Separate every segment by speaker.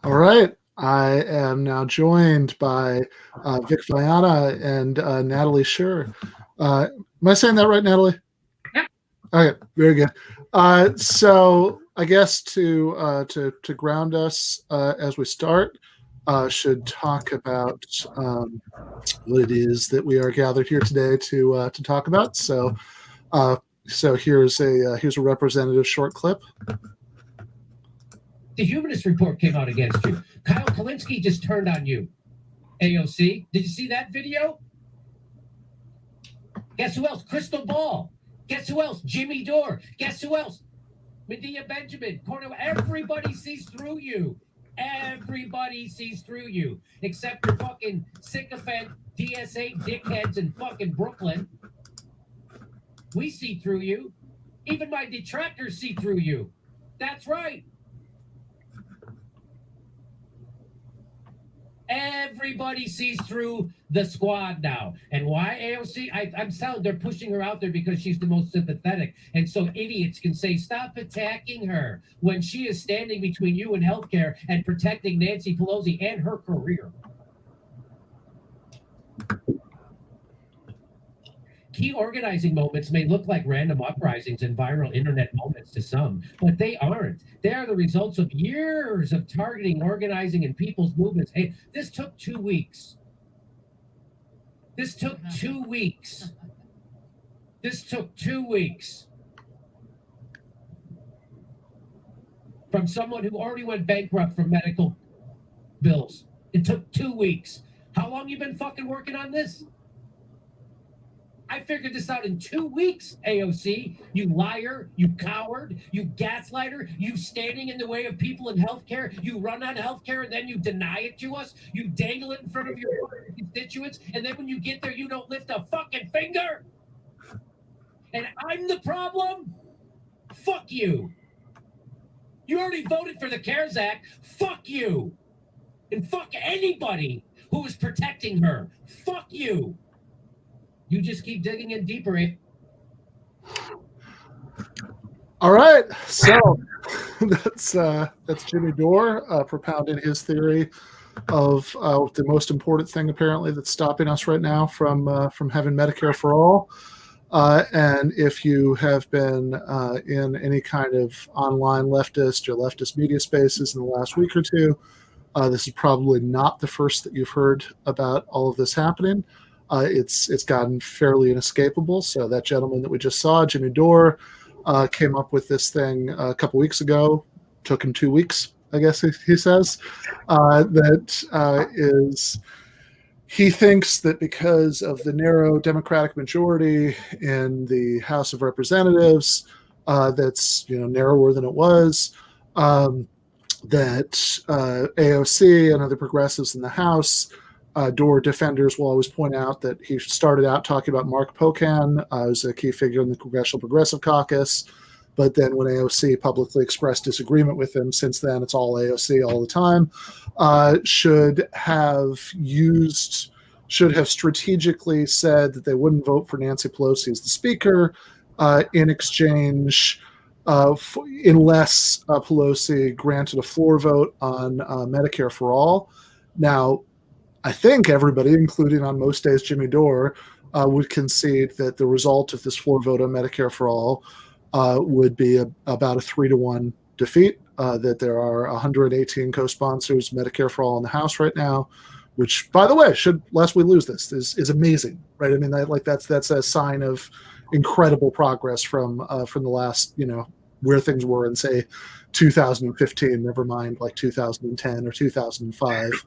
Speaker 1: All right. I am now joined by Vic Vaiana and Natalie Shure. Am I saying that right, Natalie?
Speaker 2: Yep.
Speaker 1: Okay, very good. So I guess to ground us as we start, should talk about what it is that we are gathered here today to talk about. So here's a representative short clip.
Speaker 3: The Humanist Report came out against you. Kyle Kalinske just turned on you. AOC, did you see that video? Guess who else? Crystal Ball. Guess who else? Jimmy Dore. Guess who else? Medea Benjamin. Cornell. Everybody sees through you. Everybody sees through you. Except for fucking sycophant DSA dickheads in fucking Brooklyn. We see through you. Even my detractors see through you. That's right. Everybody sees through the squad now. And why AOC? I'm telling they're pushing her out there because she's the most sympathetic. And so idiots can say, stop attacking her when she is standing between you and healthcare and protecting Nancy Pelosi and her career. Key organizing moments may look like random uprisings and viral internet moments to some, but they aren't. They are the results of years of targeting, organizing, and people's movements. Hey, this took 2 weeks. This took 2 weeks. This took 2 weeks. From someone who already went bankrupt from medical bills. It took 2 weeks. How long you been fucking working on this? I figured this out in 2 weeks, AOC. You liar, you coward, you gaslighter, you standing in the way of people in healthcare. You run on healthcare and then you deny it to us. You dangle it in front of your constituents, and then when you get there, you don't lift a fucking finger. And I'm the problem? Fuck you. You already voted for the CARES Act. Fuck you. And fuck anybody who is protecting her. Fuck you. You just keep digging in deeper.
Speaker 1: All right, so that's Jimmy Dore propounding his theory of the most important thing apparently that's stopping us right now from having Medicare for all. And if you have been in any kind of online leftist or leftist media spaces in the last week or two, this is probably not the first that you've heard about all of this happening. It's gotten fairly inescapable. So that gentleman that we just saw, Jimmy Dore, came up with this thing a couple weeks ago. Took him 2 weeks, I guess he says. He thinks that because of the narrow Democratic majority in the House of Representatives, that's narrower than it was, that AOC and other progressives in the House, Dore defenders will always point out that he started out talking about Mark Pocan as a key figure in the Congressional Progressive Caucus, but then when AOC publicly expressed disagreement with him, since then it's all AOC all the time, should have strategically said that they wouldn't vote for Nancy Pelosi as the Speaker in exchange unless Pelosi granted a floor vote on Medicare for all. Now, I think everybody, including on most days Jimmy Dore, would concede that the result of this floor vote on Medicare for all would be about a 3-1 defeat, that there are 118 co-sponsors Medicare for all in the House right now, which, by the way, lest we lose this, is amazing, right? I mean, that's a sign of incredible progress from the last, where things were in, say, 2015, never mind like 2010 or 2005.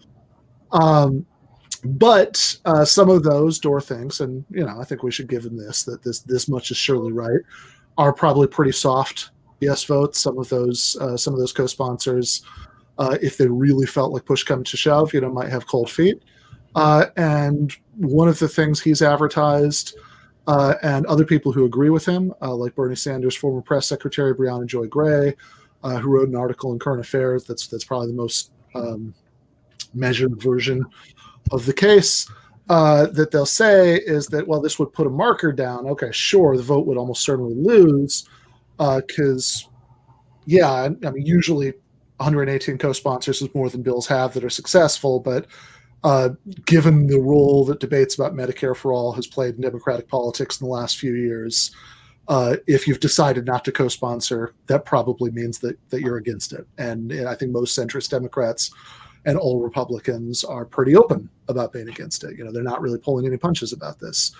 Speaker 1: But some of those Dore thinks, and I think we should give him this much is surely right, are probably pretty soft yes votes. Some of those co-sponsors, if they really felt like push come to shove, might have cold feet. And one of the things he's advertised, and other people who agree with him, like Bernie Sanders' former press secretary Briahna Joy Gray, who wrote an article in Current Affairs that's probably the most measured version of the case, that they'll say is that, well, this would put a marker down. Okay, sure, the vote would almost certainly lose because, I mean, usually 118 co-sponsors is more than bills have that are successful, but given the role that debates about Medicare for All has played in Democratic politics in the last few years, if you've decided not to co-sponsor, that probably means that you're against it. And I think most centrist Democrats and all Republicans are pretty open about being against it. They're not really pulling any punches about this.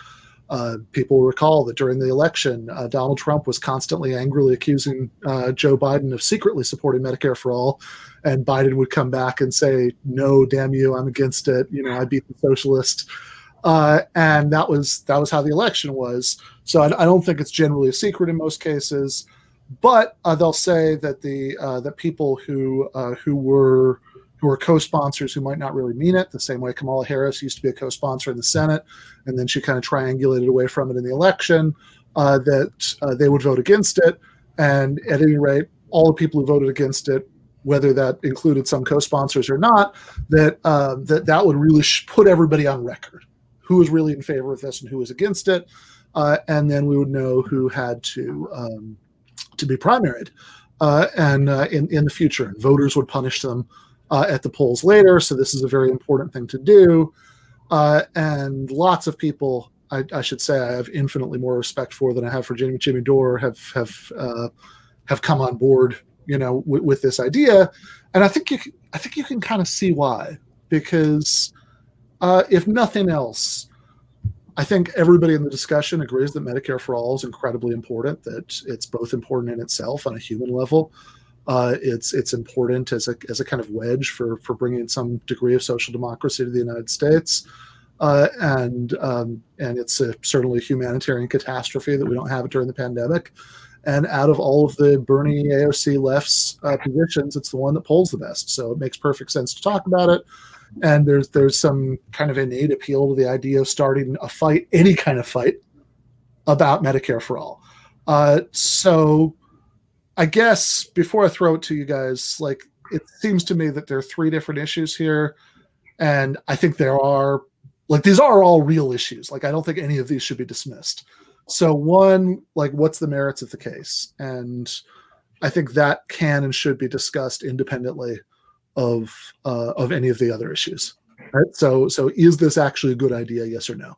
Speaker 1: People recall that during the election, Donald Trump was constantly angrily accusing Joe Biden of secretly supporting Medicare for All, and Biden would come back and say, "No, damn you, I'm against it. I beat the socialist." And that was how the election was. So I don't think it's generally a secret in most cases, but they'll say that that people who were co-sponsors who might not really mean it, the same way Kamala Harris used to be a co-sponsor in the Senate, and then she kind of triangulated away from it in the election, that they would vote against it. And at any rate, all the people who voted against it, whether that included some co-sponsors or not, that would really put everybody on record, who was really in favor of this and who was against it, and then we would know who had to be primaried, and in the future, and voters would punish them at the polls later. So this is a very important thing to do, and lots of people, I should say, I have infinitely more respect for than I have for Jimmy Dore, have come on board, with this idea, and I think you can kind of see why, because if nothing else, I think everybody in the discussion agrees that Medicare for All is incredibly important, that it's both important in itself on a human level. It's important as a kind of wedge for bringing some degree of social democracy to the United States. And it's certainly a humanitarian catastrophe that we don't have it during the pandemic. And out of all of the Bernie AOC left's positions, it's the one that polls the best. So it makes perfect sense to talk about it. And there's some kind of innate appeal to the idea of starting a fight, any kind of fight, about Medicare for All. So I guess before I throw it to you guys, it seems to me that there are three different issues here. And I think these are all real issues. I don't think any of these should be dismissed. So one, what's the merits of the case? And I think that can and should be discussed independently of any of the other issues. Right? So is this actually a good idea? Yes or no?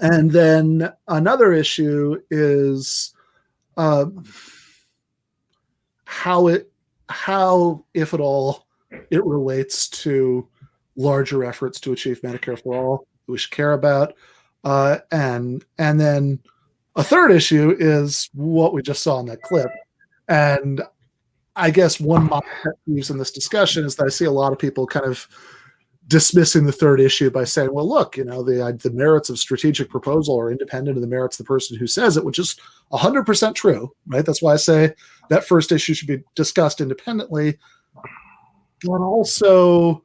Speaker 1: And then another issue is how, if at all, it relates to larger efforts to achieve Medicare for All that we should care about. And then a third issue is what we just saw in that clip. And I guess one of my pet peeves in this discussion is that I see a lot of people kind of dismissing the third issue by saying, well, look, the merits of strategic proposal are independent of the merits of the person who says it, which is 100% true, right? That's why I say that first issue should be discussed independently. But also,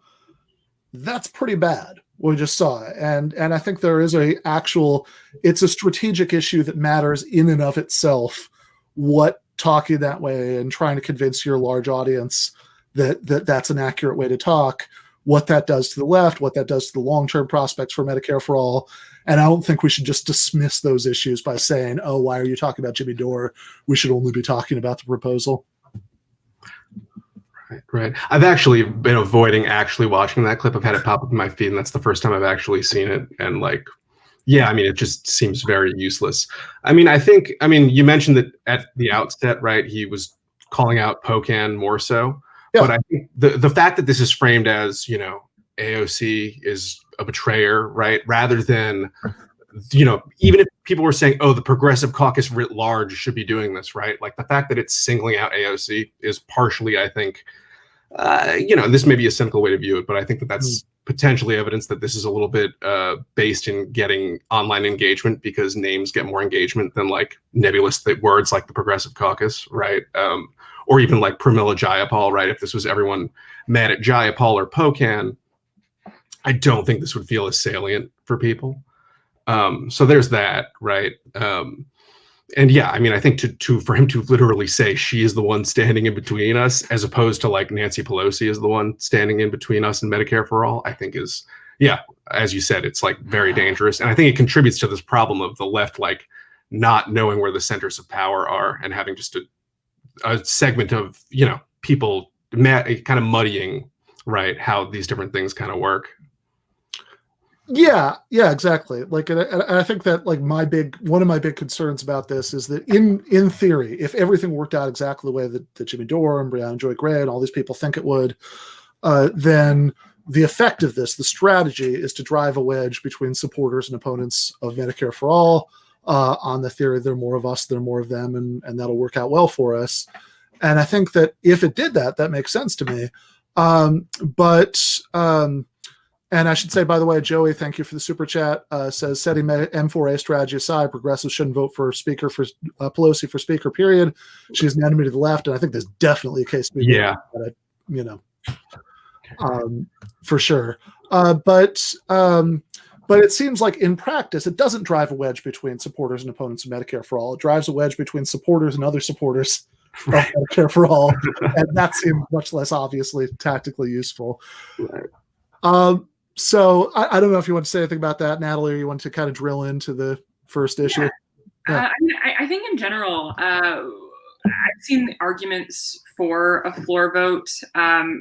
Speaker 1: that's pretty bad, what we just saw. And I think there is it's a strategic issue that matters in and of itself, what talking that way and trying to convince your large audience that's an accurate way to talk, what that does to the left, what that does to the long-term prospects for Medicare for All. And I don't think we should just dismiss those issues by saying, oh, why are you talking about Jimmy Dore? We should only be talking about the proposal.
Speaker 2: Right. I've actually been avoiding actually watching that clip. I've had it pop up in my feed, and that's the first time I've actually seen it. And it just seems very useless. You mentioned that at the outset, right? He was calling out Pocan more so. Yeah. But I think the fact that this is framed as, AOC is a betrayer, right? Rather than, even if people were saying, oh, the Progressive Caucus writ large should be doing this, right? The fact that it's singling out AOC is partially, I think, this may be a cynical way to view it, but I think that that's potentially evidence that this is a little bit based in getting online engagement, because names get more engagement than nebulous words like the Progressive Caucus, right? Or even Pramila Jayapal, right? If this was everyone mad at Jayapal or Pocan, I don't think this would feel as salient for people. So there's that, right? And yeah, I think for him to literally say she is the one standing in between us, as opposed to Nancy Pelosi is the one standing in between us and Medicare for All, I think is, yeah, as you said, it's very dangerous. And I think it contributes to this problem of the left, not knowing where the centers of power are and having just to a segment of, you know, people kind of muddying, right, how these different things kind of work.
Speaker 1: Yeah, exactly. Like, and I think that like one of my big concerns about this is that in theory, if everything worked out exactly the way that Jimmy Dore and Briahna Joy Gray and all these people think it would, then the effect of this, the strategy, is to drive a wedge between supporters and opponents of Medicare for All, on the theory there are more of us, there are more of them, and that'll work out well for us. And I think that if it did that, that makes sense to me. And I should say, by the way, Joey, thank you for the super chat. Says, setting M4A strategy aside, progressives shouldn't vote for Speaker for Pelosi for Speaker. Period. She's an enemy to the left, and I think there's definitely a case to be made, you know, for sure. But it seems like in practice, it doesn't drive a wedge between supporters and opponents of Medicare for All. It drives a wedge between supporters and other supporters of Medicare for All, and that seems much less obviously tactically useful.
Speaker 2: Right.
Speaker 1: So I don't know if you want to say anything about that, Natalie, or you want to kind of drill into the first issue.
Speaker 4: Yeah. I think in general, I've seen the arguments for a floor vote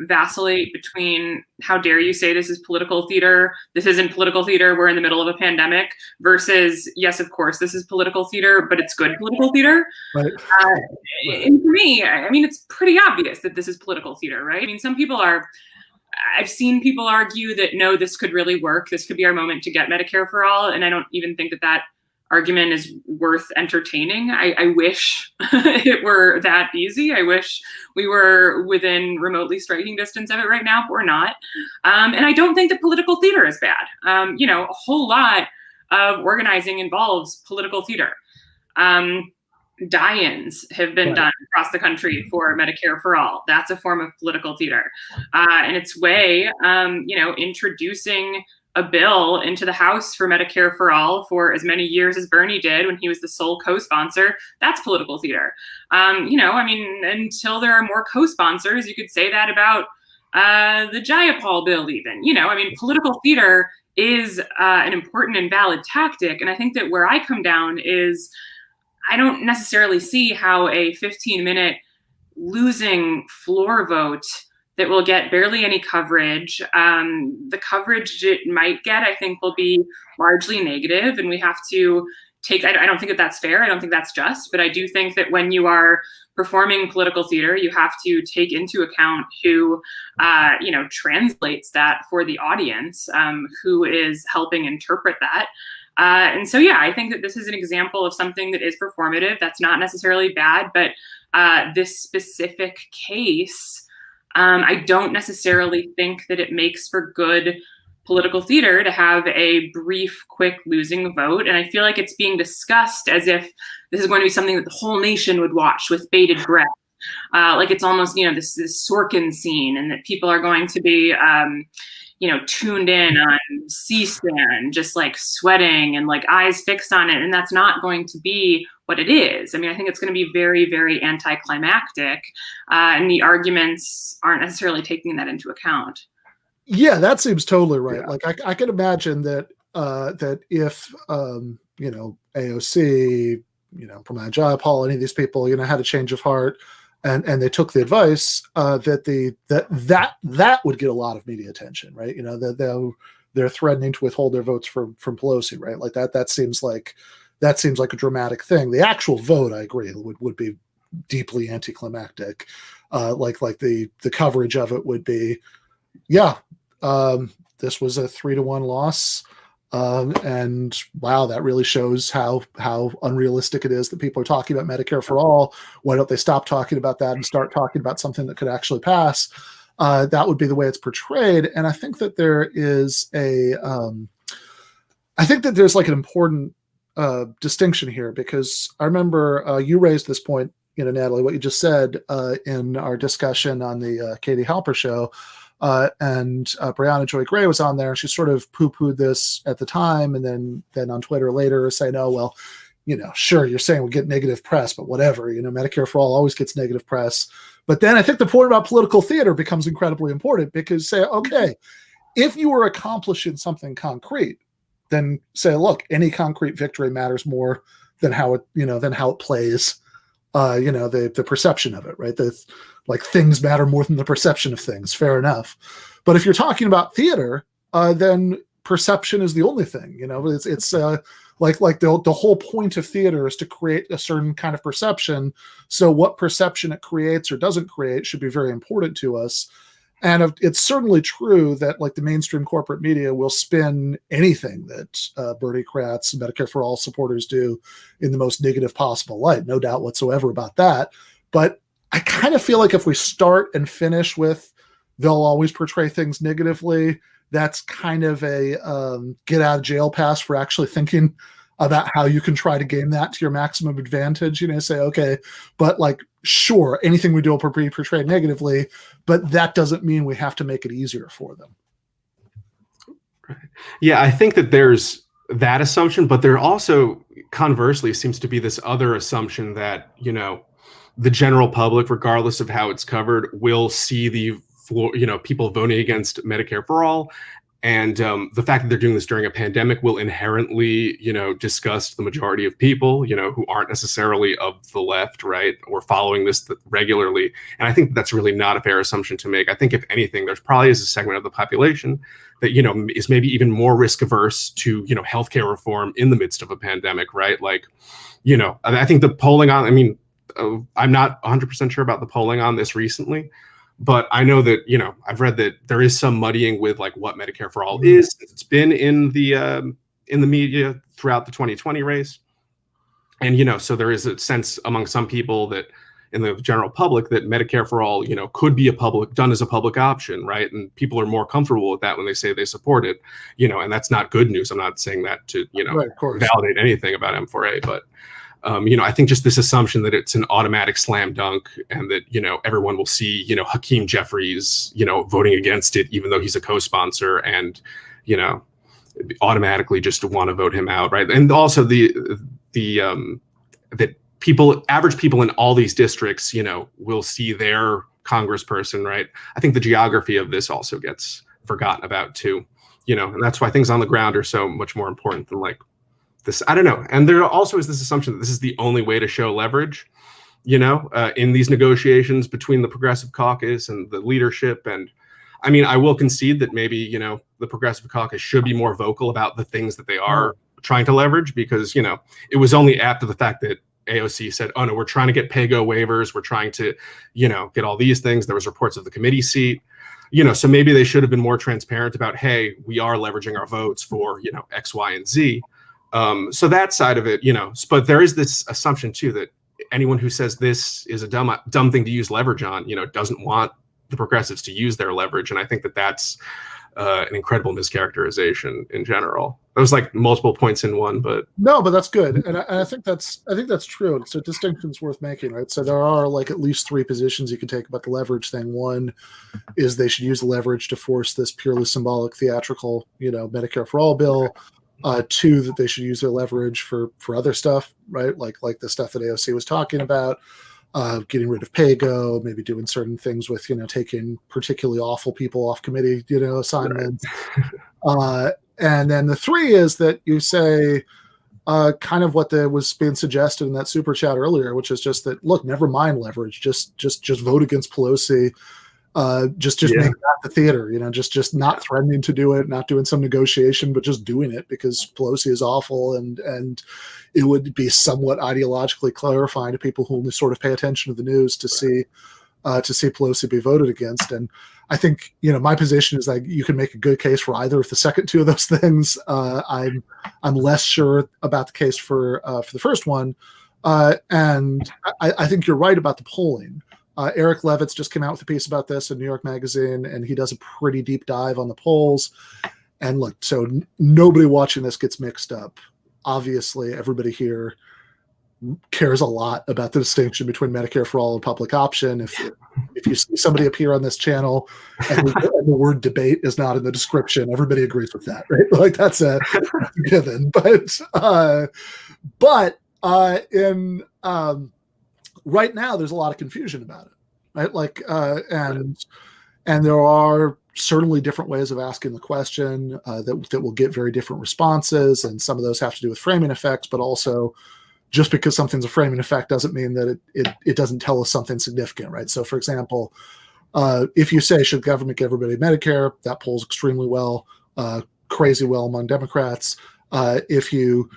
Speaker 4: vacillate between how dare you say this is political theater, this isn't political theater, we're in the middle of a pandemic, versus yes, of course, this is political theater, but it's good political theater.
Speaker 1: Right.
Speaker 4: And for me, I mean, it's pretty obvious that this is political theater, right? I mean, I've seen people argue that, no, this could really work. This could be our moment to get Medicare for All. And I don't even think that argument is worth entertaining. I wish it were that easy. I wish we were within remotely striking distance of it right now, but we're not. And I don't think that political theater is bad. You know, a whole lot of organizing involves political theater. Die-ins have been done across the country for Medicare for All. That's a form of political theater. And its way, you know, introducing a bill into the House for Medicare for All for as many years as Bernie did when he was the sole co-sponsor, that's political theater. You know, I mean, until there are more co-sponsors, you could say that about the Jayapal bill even. You know, I mean, political theater is an important and valid tactic. And I think that where I come down is I don't necessarily see how a 15-minute losing floor vote that will get barely any coverage, the coverage it might get, I think, will be largely negative, and we have to take, I don't think that that's fair, I don't think that's just, but I do think that when you are performing political theater, you have to take into account who, you know, translates that for the audience, who is helping interpret that. And so, yeah, I think that this is an example of something that is performative. That's not necessarily bad, but this specific case, I don't necessarily think that it makes for good political theater to have a brief, quick losing vote. And I feel like it's being discussed as if this is going to be something that the whole nation would watch with bated breath. Like it's almost, you know, this Sorkin scene, and that people are going to be, you know, tuned in on C-SPAN, just like sweating and like eyes fixed on it. And that's not going to be what it is. I mean, I think it's going to be very, very anticlimactic. And the arguments aren't necessarily taking that into account.
Speaker 1: Yeah, that seems totally right.
Speaker 2: Yeah.
Speaker 1: Like I can imagine that that if you know, AOC, you know, Briahna Jayapal, any of these people, you know, had a change of heart and they took the advice, that would get a lot of media attention, right? You know, that they're threatening to withhold their votes from Pelosi, right? Like that seems like a dramatic thing. The actual vote, I agree, would be deeply anticlimactic. Like the coverage of it would be, yeah, this was a 3-1 loss. And wow, that really shows how unrealistic it is that people are talking about Medicare for All. Why don't they stop talking about that and start talking about something that could actually pass? That would be the way it's portrayed. And I think that there is I think that there's like an important distinction here, because I remember you raised this point, you know, Natalie, what you just said in our discussion on the Katie Halper show. And Briahna Joy Gray was on there, and she sort of poo-pooed this at the time, and then on Twitter later saying, oh, well, you know, sure, you're saying we get negative press, but whatever, you know, Medicare for All always gets negative press. But then I think the point about political theater becomes incredibly important, because say, okay, if you were accomplishing something concrete, then say, look, any concrete victory matters more than how it plays the perception of it, right? Like things matter more than the perception of things. Fair enough. But if you're talking about theater, then perception is the only thing. It's like the whole point of theater is to create a certain kind of perception. So what perception it creates or doesn't create should be very important to us. And it's certainly true that like the mainstream corporate media will spin anything that Bernie-crats, Medicare for All supporters do in the most negative possible light. No doubt whatsoever about that. But I kind of feel like if we start and finish with they'll always portray things negatively, that's kind of a get out of jail pass for actually thinking about how you can try to game that to your maximum advantage. Say, okay, but like, sure, anything we do will be portrayed negatively, but that doesn't mean we have to make it easier for them.
Speaker 2: Right. Yeah, I think that there's that assumption, but there also conversely seems to be this other assumption that, the general public, regardless of how it's covered, will see the people voting against Medicare for All. And the fact that they're doing this during a pandemic will inherently, disgust the majority of people, who aren't necessarily of the left, right, or following this regularly. And I think that's really not a fair assumption to make. I think if anything, there's probably is a segment of the population that, is maybe even more risk averse to, healthcare reform in the midst of a pandemic, right? Like, I think the polling on, I'm not 100% sure about the polling on this recently. But I know that, I've read that there is some muddying with like what Medicare for All is. It's been in the media throughout the 2020 race. And, so there is a sense among some people that in the general public that Medicare for All, could be done as a public option, right? And people are more comfortable with that when they say they support it, and that's not good news. I'm not saying that to,
Speaker 1: right, of course,
Speaker 2: validate anything about M4A, but I think just this assumption that it's an automatic slam dunk and that, everyone will see, Hakeem Jeffries, voting against it, even though he's a co-sponsor and, automatically just want to vote him out. Right. And also that average people in all these districts, will see their congressperson. Right. I think the geography of this also gets forgotten about too, and that's why things on the ground are so much more important than like, this, I don't know. And there also is this assumption that this is the only way to show leverage, in these negotiations between the Progressive Caucus and the leadership. And I will concede that maybe, the Progressive Caucus should be more vocal about the things that they are trying to leverage, because, it was only after the fact that AOC said, oh no, we're trying to get PAYGO waivers. We're trying to, get all these things. There was reports of the committee seat, so maybe they should have been more transparent about, hey, we are leveraging our votes for, X, Y, and Z. So that side of it, but there is this assumption too that anyone who says this is a dumb thing to use leverage on, doesn't want the progressives to use their leverage. And I think that that's an incredible mischaracterization in general. That was like multiple points in one, but
Speaker 1: no, but that's good. And I think that's true. It's a distinction's worth making, right? So there are like at least three positions you can take about the leverage thing. One is they should use the leverage to force this purely symbolic theatrical, Medicare for All bill. Two, that they should use their leverage for other stuff, right? Like the stuff that AOC was talking about, getting rid of PAYGO, maybe doing certain things with, taking particularly awful people off committee, assignments. Right. And then the three is that you say kind of what was being suggested in that super chat earlier, which is just that, look, never mind leverage, just vote against Pelosi. Just make that the theater, just not threatening to do it, not doing some negotiation, but just doing it because Pelosi is awful, and it would be somewhat ideologically clarifying to people who only sort of pay attention to the news to see Pelosi be voted against. And I think my position is that you can make a good case for either of the second two of those things. I'm less sure about the case for the first one, and I think you're right about the polling. Eric Levitz just came out with a piece about this in New York Magazine, and he does a pretty deep dive on the polls. And look, so nobody watching this gets mixed up. Obviously, everybody here cares a lot about the distinction between Medicare for All and public option. If you see somebody appear on this channel and the word debate is not in the description, everybody agrees with that, right? Like that's a given. But right now, there's a lot of confusion about it, right? Like, and there are certainly different ways of asking the question that will get very different responses, and some of those have to do with framing effects, but also just because something's a framing effect doesn't mean that it doesn't tell us something significant, right? So, for example, if you say, should government give everybody Medicare, that polls extremely well, crazy well among Democrats. If you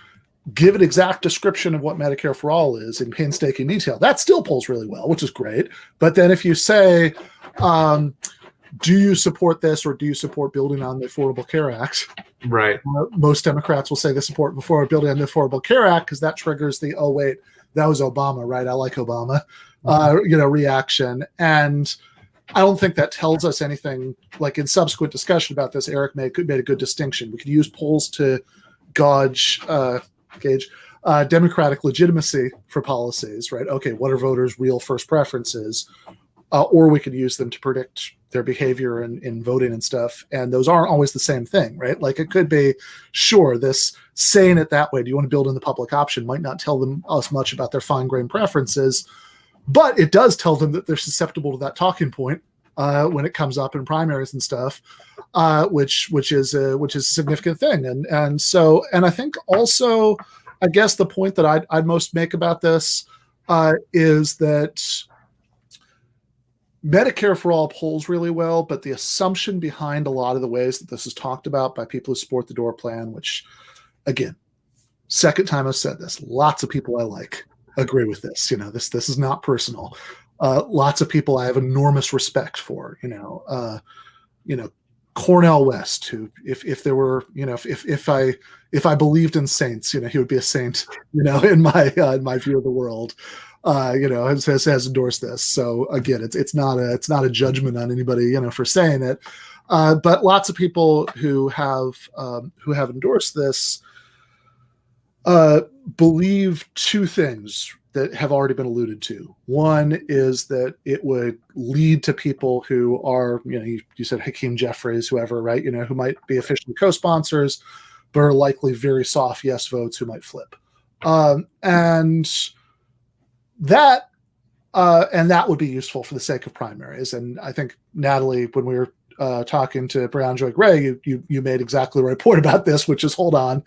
Speaker 1: give an exact description of what Medicare for All is in painstaking detail, that still polls really well, which is great. But then if you say, do you support this, or do you support building on the Affordable Care Act?
Speaker 2: Right.
Speaker 1: Most Democrats will say they support before building on the Affordable Care Act, because that triggers the, oh wait, that was Obama, right? I like Obama, reaction. And I don't think that tells us anything. Like in subsequent discussion about this, Eric made a good distinction. We could use polls to gauge Democratic legitimacy for policies, right? Okay, what are voters' real first preferences? Or we could use them to predict their behavior in voting and stuff. And those aren't always the same thing, right? Like it could be, sure, this saying it that way, do you want to build in the public option, might not tell them as much about their fine-grained preferences, but it does tell them that they're susceptible to that talking point when it comes up in primaries and stuff, which is a significant thing. And I think also, I guess the point that I'd most make about this is that Medicare for All polls really well, but the assumption behind a lot of the ways that this is talked about by people who support the Dore plan, which, again, second time I've said this, lots of people I like agree with this. This is not personal. Lots of people I have enormous respect for. Cornel West, who, if there were, if I believed in saints, he would be a saint, in my view of the world. Has endorsed this. So again, it's not a judgment on anybody, for saying it. But lots of people who have endorsed this believe two things that have already been alluded to. One is that it would lead to people who are, you said Hakeem Jeffries, whoever, right? Who might be officially co-sponsors, but are likely very soft yes votes who might flip. And that would be useful for the sake of primaries. And I think, Natalie, when we were talking to Briahna Joy Gray, you made exactly the right point about this, which is, hold on,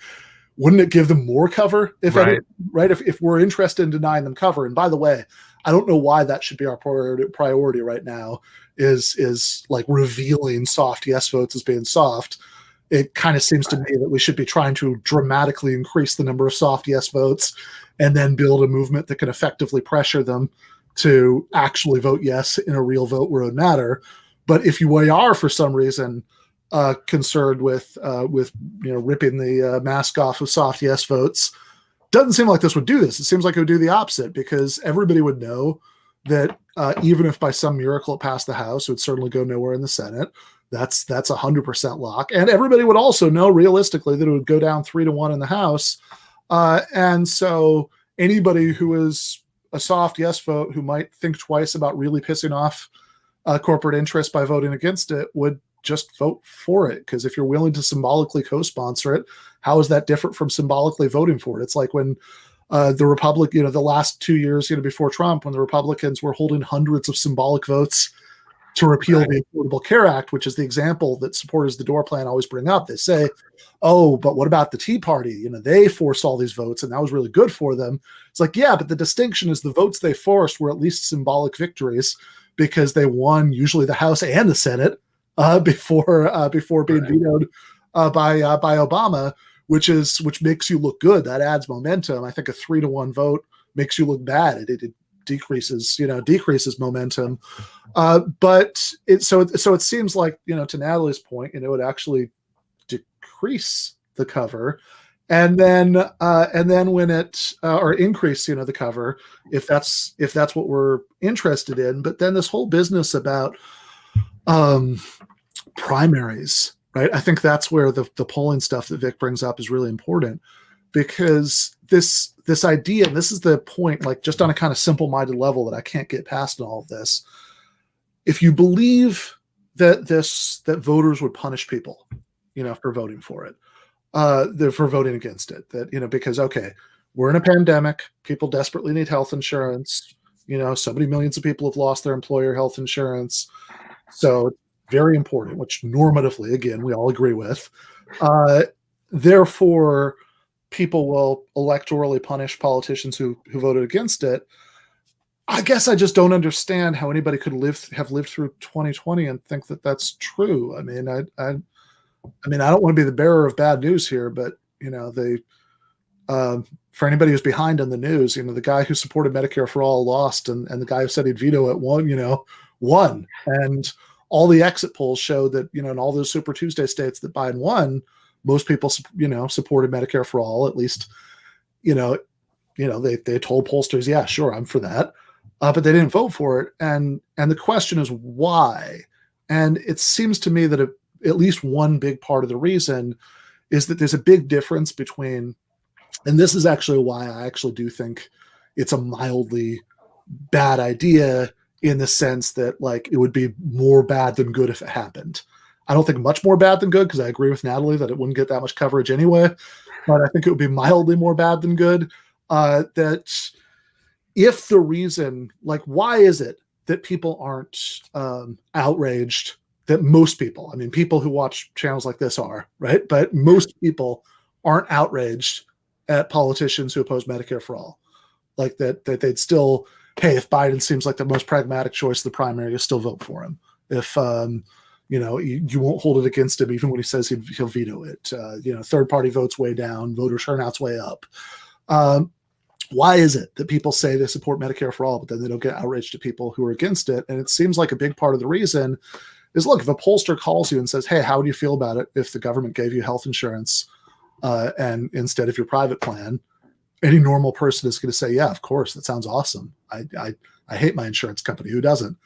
Speaker 1: wouldn't it give them more cover if we're interested in denying them cover? And by the way, I don't know why that should be our priority right now, is like revealing soft yes votes as being soft. It kind of seems to me that we should be trying to dramatically increase the number of soft yes votes and then build a movement that can effectively pressure them to actually vote yes in a real vote where it would matter. But if you are, for some reason, concerned with ripping the mask off of soft yes votes, doesn't seem like this would do this. It seems like it would do the opposite, because everybody would know that even if by some miracle it passed the House, it would certainly go nowhere in the Senate. That's 100% lock. And everybody would also know realistically that it would go down 3-1 in the House. And so anybody who is a soft yes vote, who might think twice about really pissing off corporate interests by voting against it, would just vote for it. Because if you're willing to symbolically co-sponsor it, how is that different from symbolically voting for it? It's like when the last 2 years, before Trump, when the Republicans were holding hundreds of symbolic votes to repeal the Affordable Care Act, which is the example that supporters of the Dore plan always bring up. They say, oh, but what about the Tea Party? They forced all these votes and that was really good for them. It's like, yeah, but the distinction is the votes they forced were at least symbolic victories, because they won usually the House and the Senate before being vetoed by Obama, which makes you look good. That adds momentum. I think a 3-1 vote makes you look bad. It decreases momentum. But it seems like, to Natalie's point, it would actually decrease the cover, and then when it or increase, the cover, if that's what we're interested in. But then this whole business about primaries, right? I think that's where the polling stuff that Vic brings up is really important, because this idea, and this is the point, like just on a kind of simple-minded level that I can't get past in all of this. If you believe that voters would punish people, for voting for it, for voting against it, that, because, okay, we're in a pandemic, people desperately need health insurance, so many millions of people have lost their employer health insurance. So very important, which normatively, again, we all agree with. Therefore, people will electorally punish politicians who voted against it. I guess I just don't understand how anybody could have lived through 2020 and think that that's true. I mean, I don't want to be the bearer of bad news here, but for anybody who's behind on the news, the guy who supported Medicare for all lost, and the guy who said he'd veto it won. And all the exit polls showed that, in all those Super Tuesday states that Biden won, most people, supported Medicare for all. At least, they told pollsters, yeah, sure, I'm for that. But they didn't vote for it. And the question is why? And it seems to me that at least one big part of the reason is that there's a big difference between, and this is actually why I actually do think it's a mildly bad idea, in the sense that, like, it would be more bad than good if it happened. I don't think much more bad than good, because I agree with Natalie that it wouldn't get that much coverage anyway, but I think it would be mildly more bad than good. That if the reason, like, why is it that people aren't outraged, that most people, people who watch channels like this are, right? But most people aren't outraged at politicians who oppose Medicare for all. Like that they'd still, hey, if Biden seems like the most pragmatic choice in the primary, you still vote for him. If you won't hold it against him even when he says he'll veto it. Third party votes way down, voter turnout's way up. Why is it that people say they support Medicare for all, but then they don't get outraged at people who are against it? And it seems like a big part of the reason is, look, if a pollster calls you and says, hey, how do you feel about it if the government gave you health insurance and instead of your private plan? Any normal person is going to say, yeah, of course, that sounds awesome. I hate my insurance company. Who doesn't?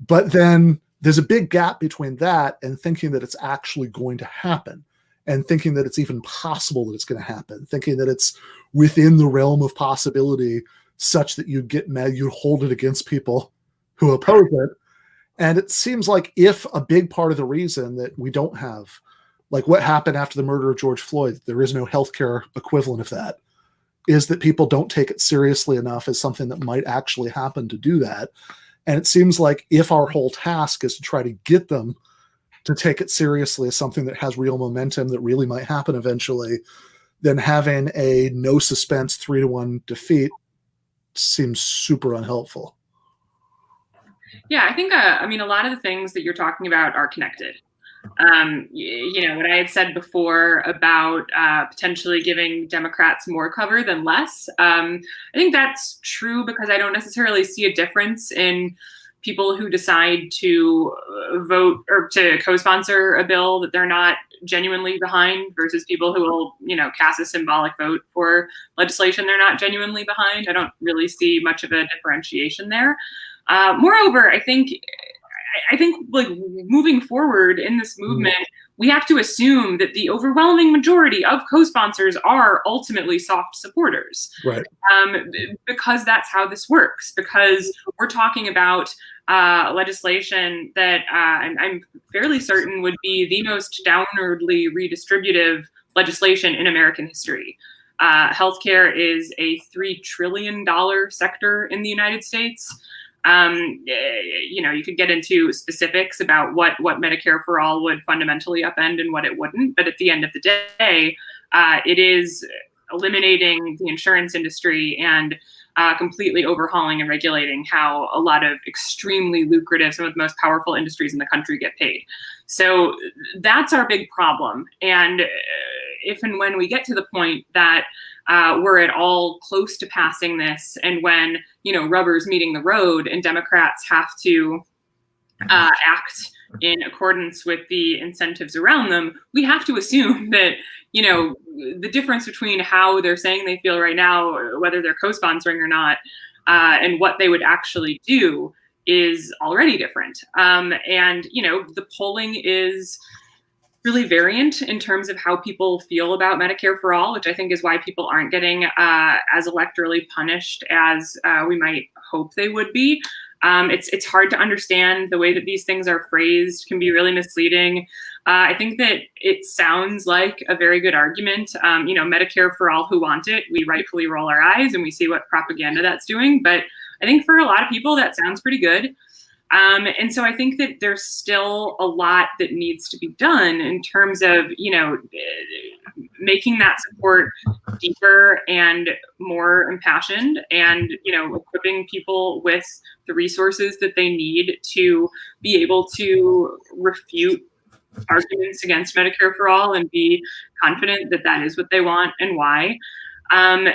Speaker 1: But then there's a big gap between that and thinking that it's actually going to happen, and thinking that it's even possible that it's going to happen, thinking that it's within the realm of possibility such that you'd get mad, you'd hold it against people who oppose it. And it seems like if a big part of the reason that we don't have, like what happened after the murder of George Floyd, there is no healthcare equivalent of that, is that people don't take it seriously enough as something that might actually happen to do that. And it seems like if our whole task is to try to get them to take it seriously as something that has real momentum, that really might happen eventually, then having a no suspense 3-1 defeat seems super unhelpful.
Speaker 4: Yeah, I think, a lot of the things that you're talking about are connected. What I had said before about potentially giving Democrats more cover than less. I think that's true because I don't necessarily see a difference in people who decide to vote or to co-sponsor a bill that they're not genuinely behind versus people who will, cast a symbolic vote for legislation they're not genuinely behind. I don't really see much of a differentiation there. Moreover, I think like moving forward in this movement, we have to assume that the overwhelming majority of co-sponsors are ultimately soft supporters,
Speaker 1: right?
Speaker 4: Because that's how this works. Because we're talking about legislation that I'm fairly certain would be the most downwardly redistributive legislation in American history. Healthcare is a $3 trillion sector in the United States. You could get into specifics about what Medicare for all would fundamentally upend and what it wouldn't. But at the end of the day, it is eliminating the insurance industry and completely overhauling and regulating how a lot of extremely lucrative, some of the most powerful industries in the country get paid. So that's our big problem. And if and when we get to the point that we're at all close to passing this, and when rubber's meeting the road and Democrats have to act in accordance with the incentives around them, we have to assume that the difference between how they're saying they feel right now, whether they're co-sponsoring or not, and what they would actually do is already different. And the polling is really variant in terms of how people feel about Medicare for all, which I think is why people aren't getting as electorally punished as we might hope they would be. It's hard to understand. The way that these things are phrased can be really misleading. I think that it sounds like a very good argument. Medicare for all who want it, we rightfully roll our eyes and we see what propaganda that's doing. But I think for a lot of people, that sounds pretty good. And so I think that there's still a lot that needs to be done in terms of, making that support deeper and more impassioned, and, equipping people with the resources that they need to be able to refute arguments against Medicare for all and be confident that that is what they want and why. And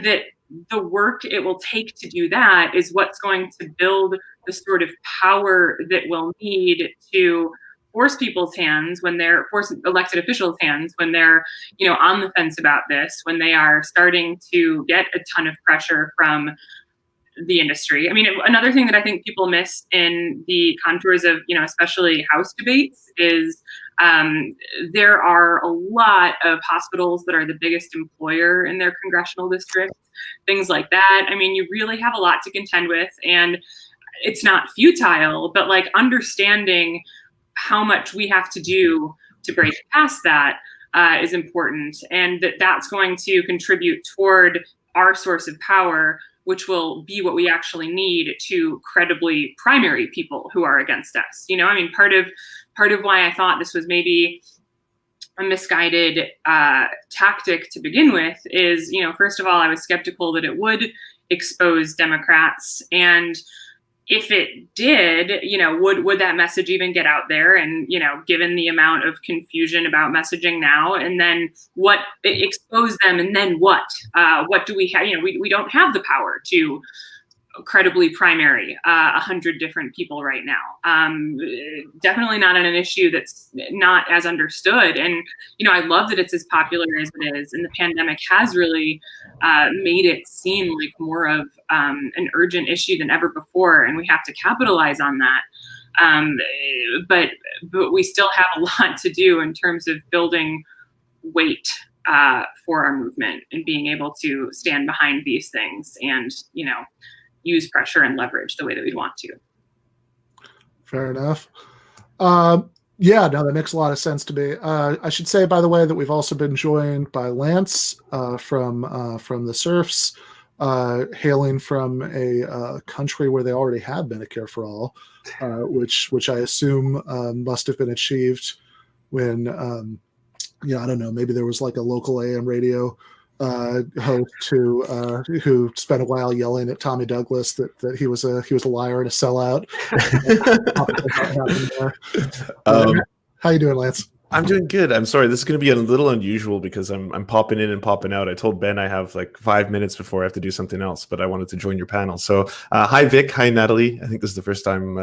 Speaker 4: that the work it will take to do that is what's going to build the sort of power that we'll need to force people's hands force elected officials' hands when they're, on the fence about this, when they are starting to get a ton of pressure from the industry. I mean, another thing that I think people miss in the contours of, especially House debates is there are a lot of hospitals that are the biggest employer in their congressional districts, things like that. I mean, you really have a lot to contend with, and it's not futile, but like understanding how much we have to do to break past that is important, and that's going to contribute toward our source of power, which will be what we actually need to credibly primary people who are against us. I mean, part of why I thought this was maybe a misguided tactic to begin with is, first of all, I was skeptical that it would expose Democrats, and if it did, would that message even get out there? And, given the amount of confusion about messaging now, and then what expose them, and then what do we have? We don't have the power to credibly primary 100 different people right now. Definitely not on an issue that's not as understood. And, I love that it's as popular as it is. And the pandemic has really made it seem like more of an urgent issue than ever before. And we have to capitalize on that. But we still have a lot to do in terms of building weight for our movement and being able to stand behind these things and, use pressure and leverage the way that we'd want to.
Speaker 1: Fair enough. Yeah, no, that makes a lot of sense to me. I should say, by the way, that we've also been joined by Lance from the Serfs, hailing from a country where they already have Medicare for all, which I assume must have been achieved when, I don't know, maybe there was like a local AM radio host who spent a while yelling at Tommy Douglas that he was a liar and a sellout. How you doing, Lance?
Speaker 5: I'm doing good. I'm sorry. This is going to be a little unusual because I'm popping in and popping out. I told Ben I have like 5 minutes before I have to do something else, but I wanted to join your panel. So hi, Vic. Hi, Natalie. I think this is the first time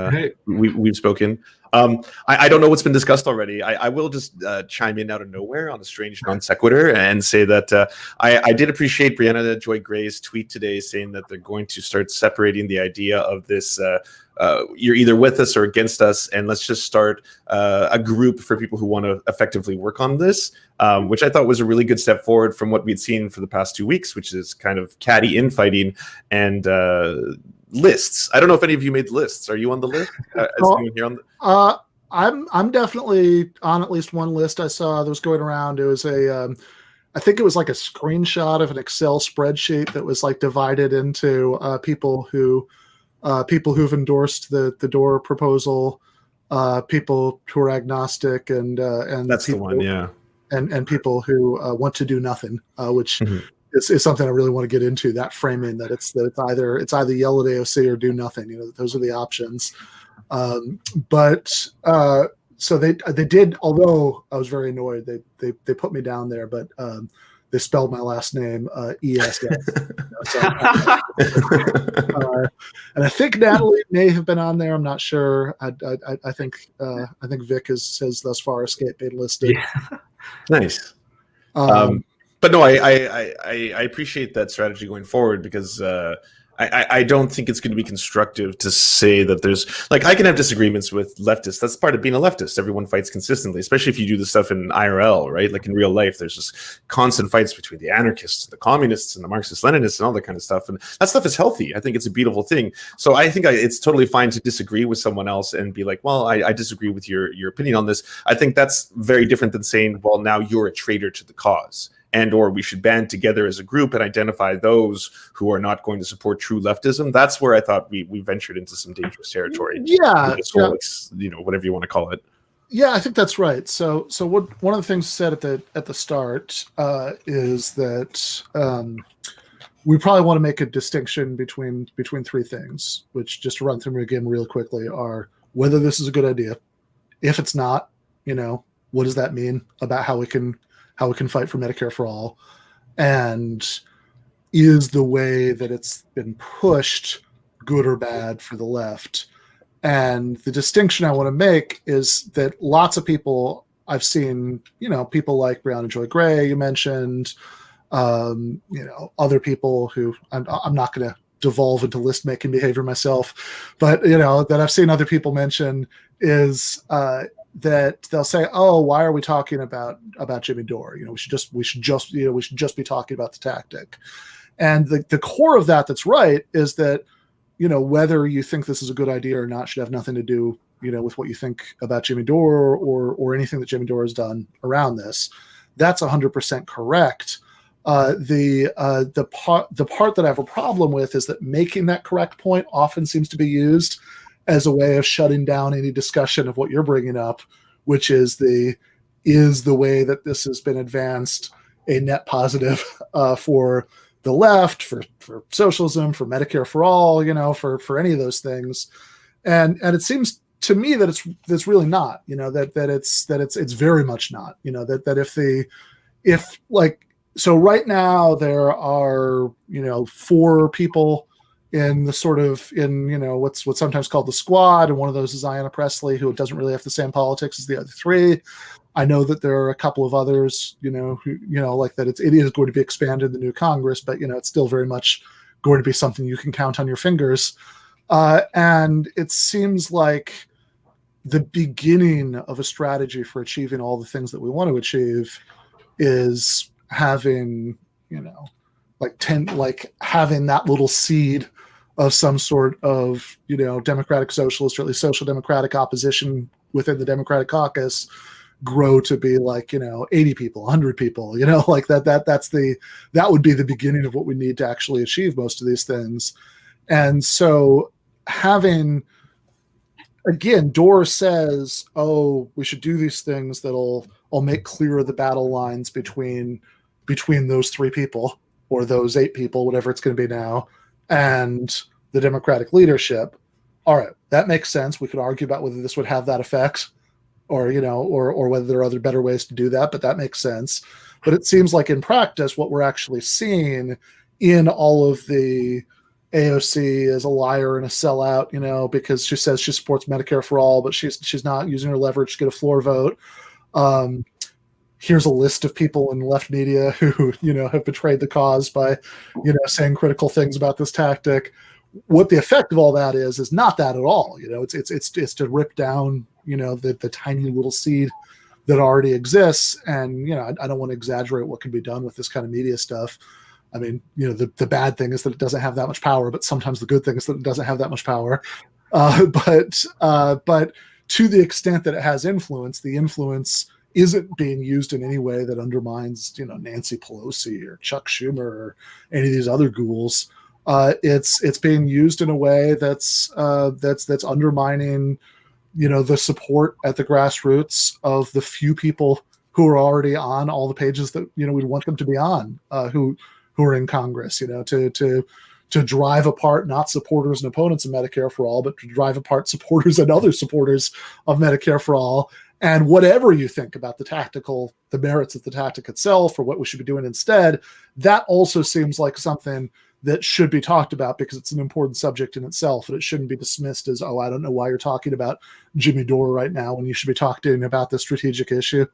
Speaker 5: we've spoken. I don't know what's been discussed already. I will just chime in out of nowhere on a strange non sequitur and say that I did appreciate Briahna Joy Gray's tweet today saying that they're going to start separating the idea of this you're either with us or against us, and let's just start a group for people who want to effectively work on this, which I thought was a really good step forward from what we'd seen for the past 2 weeks, which is kind of catty infighting and lists. I don't know if any of you made lists. Are you on the list? Is anyone here on the...
Speaker 1: I'm definitely on at least one list I saw that was going around. It was I think it was like a screenshot of an Excel spreadsheet that was like divided into people who've endorsed the Dore proposal, people who are agnostic, and
Speaker 5: that's
Speaker 1: people,
Speaker 5: the one, yeah,
Speaker 1: and people who want to do nothing, which is something I really want to get into. That framing that it's either yell at AOC or do nothing. Those are the options. So they did. Although I was very annoyed, they put me down there, but they spelled my last name ESS. And I think Natalie may have been on there. I'm not sure. I think Vic has thus far escaped being listed.
Speaker 5: Yeah. Nice. But no, I appreciate that strategy going forward because I don't think it's going to be constructive to say that there's like I can have disagreements with leftists. That's part of being a leftist. Everyone fights consistently, especially if you do this stuff in IRL, right? Like in real life, there's just constant fights between the anarchists, the communists, and the Marxist-Leninists, and all that kind of stuff. And that stuff is healthy. I think it's a beautiful thing. So I think it's totally fine to disagree with someone else and be like, well, I disagree with your opinion on this. I think that's very different than saying, well, now you're a traitor to the cause. and or we should band together as a group and identify those who are not going to support true leftism. That's where I thought we ventured into some dangerous territory.
Speaker 1: Yeah,
Speaker 5: whole, whatever you want to call it.
Speaker 1: Yeah, I think that's right. So one of the things said at the start is that we probably want to make a distinction between three things, which, just to run through them again really quickly, are whether this is a good idea. If it's not, what does that mean about how we can fight for Medicare for all? And is the way that it's been pushed good or bad for the left? And the distinction I want to make is that lots of people I've seen, people like Briahna Joy Gray, you mentioned, other people who I'm not going to devolve into list making behavior myself, but that I've seen other people mention is that they'll say, "Oh, why are we talking about Jimmy Dore? We should just be talking about the tactic." And the core of that's right is that whether you think this is a good idea or not should have nothing to do with what you think about Jimmy Dore or anything that Jimmy Dore has done around this. That's 100% correct. The part that I have a problem with is that making that correct point often seems to be used as a way of shutting down any discussion of what you're bringing up, which is the way that this has been advanced a net positive for the left, for socialism, for Medicare for all, for any of those things. And it seems to me that it's really not, that it's very much not, so right now there are, 4 people in the what's what's sometimes called the squad. And one of those is Ayanna Pressley, who doesn't really have the same politics as the other 3. I know that there are a couple of others, who, like that it is going to be expanded in the new Congress, but, it's still very much going to be something you can count on your fingers. And it seems like the beginning of a strategy for achieving all the things that we want to achieve is having, having that little seed of some sort of, democratic socialist or at least social democratic opposition within the Democratic caucus grow to be 80 people, 100 people, that would be the beginning of what we need to actually achieve most of these things. And so again, Dore says, we should do these things that'll make clearer the battle lines between those 3 people or those 8 people, whatever it's going to be now, and the Democratic leadership. All right, that makes sense. We could argue about whether this would have that effect or whether there are other better ways to do that, but that makes sense. But it seems like in practice, what we're actually seeing in all of the AOC is a liar and a sellout, because she says she supports Medicare for all, but she's not using her leverage to get a floor vote. Here's a list of people in left media who, have betrayed the cause by, saying critical things about this tactic. What the effect of all that is not that at all. It's to rip down, the tiny little seed that already exists. And, I don't want to exaggerate what can be done with this kind of media stuff. I mean, the bad thing is that it doesn't have that much power, but sometimes the good thing is that it doesn't have that much power. But to the extent that it has influence, the influence isn't being used in any way that undermines, Nancy Pelosi or Chuck Schumer or any of these other ghouls. It's being used in a way that's undermining, the support at the grassroots of the few people who are already on all the pages that we'd want them to be on, who are in Congress, to drive apart not supporters and opponents of Medicare for all, but to drive apart supporters and other supporters of Medicare for all. And whatever you think about the merits of the tactic itself or what we should be doing instead, that also seems like something that should be talked about because it's an important subject in itself, and it shouldn't be dismissed as, I don't know why you're talking about Jimmy Dore right now when you should be talking about this strategic issue.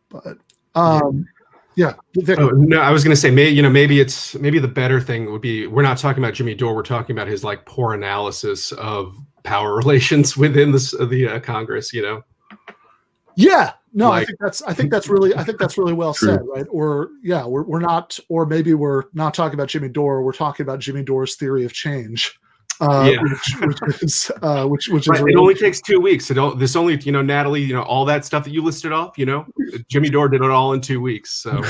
Speaker 1: But yeah.
Speaker 2: No, I was going to say, maybe the better thing would be, we're not talking about Jimmy Dore. We're talking about his poor analysis of power relations within the Congress.
Speaker 1: Yeah. No, I think that's really well said, right? Or we're not, or maybe we're not talking about Jimmy Dore. We're talking about Jimmy Dore's theory of change.
Speaker 2: Yeah.
Speaker 1: which is
Speaker 2: Right, it
Speaker 1: really,
Speaker 2: only takes 2 weeks. This only, Natalie, all that stuff that you listed off, Jimmy Dore did it all in 2 weeks. So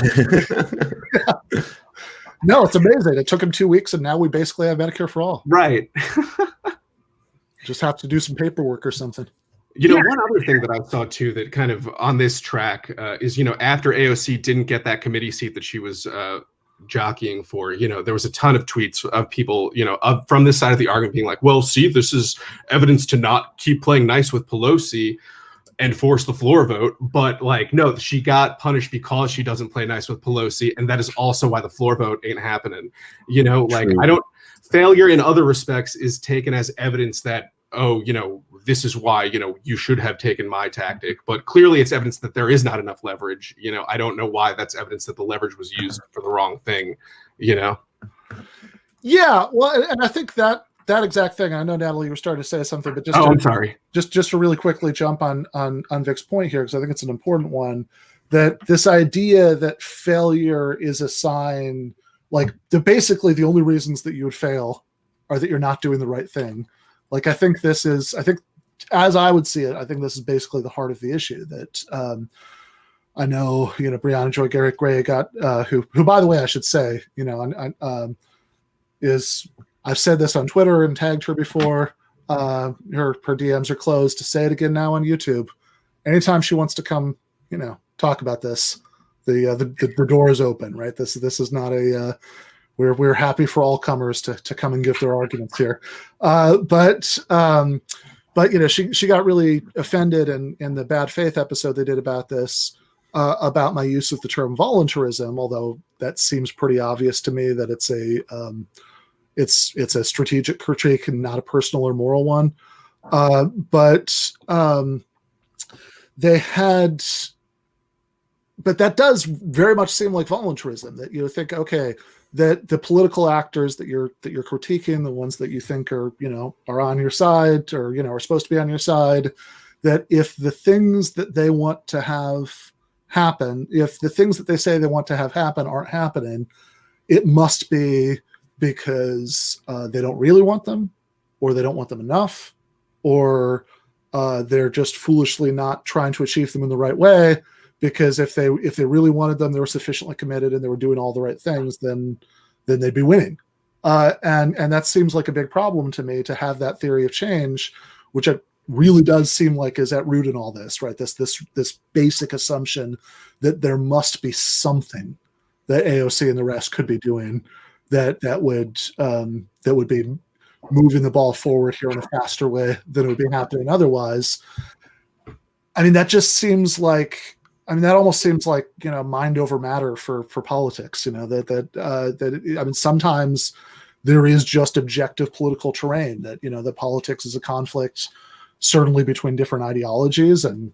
Speaker 1: no, it's amazing. It took him 2 weeks, and now we basically have Medicare for all.
Speaker 2: right.
Speaker 1: Just have to do some paperwork or something.
Speaker 2: One other thing that I saw too that kind of on this track is, after AOC didn't get that committee seat that she was jockeying for, there was a ton of tweets of people, from this side of the argument being like, well, see, this is evidence to not keep playing nice with Pelosi and force the floor vote. But no, she got punished because she doesn't play nice with Pelosi. And that is also why the floor vote ain't happening.
Speaker 5: True.
Speaker 2: Failure in other respects is taken as evidence that, oh, this is why, you should have taken my tactic. But clearly it's evidence that there is not enough leverage. I don't know why that's evidence that the leverage was used for the wrong thing, Yeah,
Speaker 1: well, and I think that exact thing, I know, Natalie, you were starting to say something, but
Speaker 2: I'm sorry.
Speaker 1: Just to really quickly jump on Vic's point here, because I think it's an important one, that this idea that failure is a sign, basically the only reasons that you would fail are that you're not doing the right thing. I think as I would see it, I think this is basically the heart of the issue. That I know, Briahna Joy Garrett Gray got, who by the way, I should say, is, I've said this on Twitter and tagged her before. Her DMs are closed. To say it again now on YouTube, anytime she wants to come, talk about this, the door is open. Right. This is not a. We're happy for all comers to come and give their arguments here, but she got really offended in the bad faith episode they did about this, about my use of the term voluntarism. Although that seems pretty obvious to me that it's a strategic critique and not a personal or moral one. But that does very much seem like voluntarism. That you think, okay, that the political actors that you're critiquing, the ones that you think are on your side or are supposed to be on your side, that if the things that they want to have happen, if the things that they say they want to have happen aren't happening, it must be because they don't really want them, or they don't want them enough, or they're just foolishly not trying to achieve them in the right way. Because if they really wanted them, they were sufficiently committed and they were doing all the right things, then they'd be winning. And that seems like a big problem to me, to have that theory of change, which it really does seem like is at root in all this, right? This basic assumption that there must be something that AOC and the rest could be doing that would be moving the ball forward here in a faster way than would be happening otherwise. I mean, that just seems like. That almost seems like, mind over matter for politics, that sometimes there is just objective political terrain that, that politics is a conflict, certainly between different ideologies and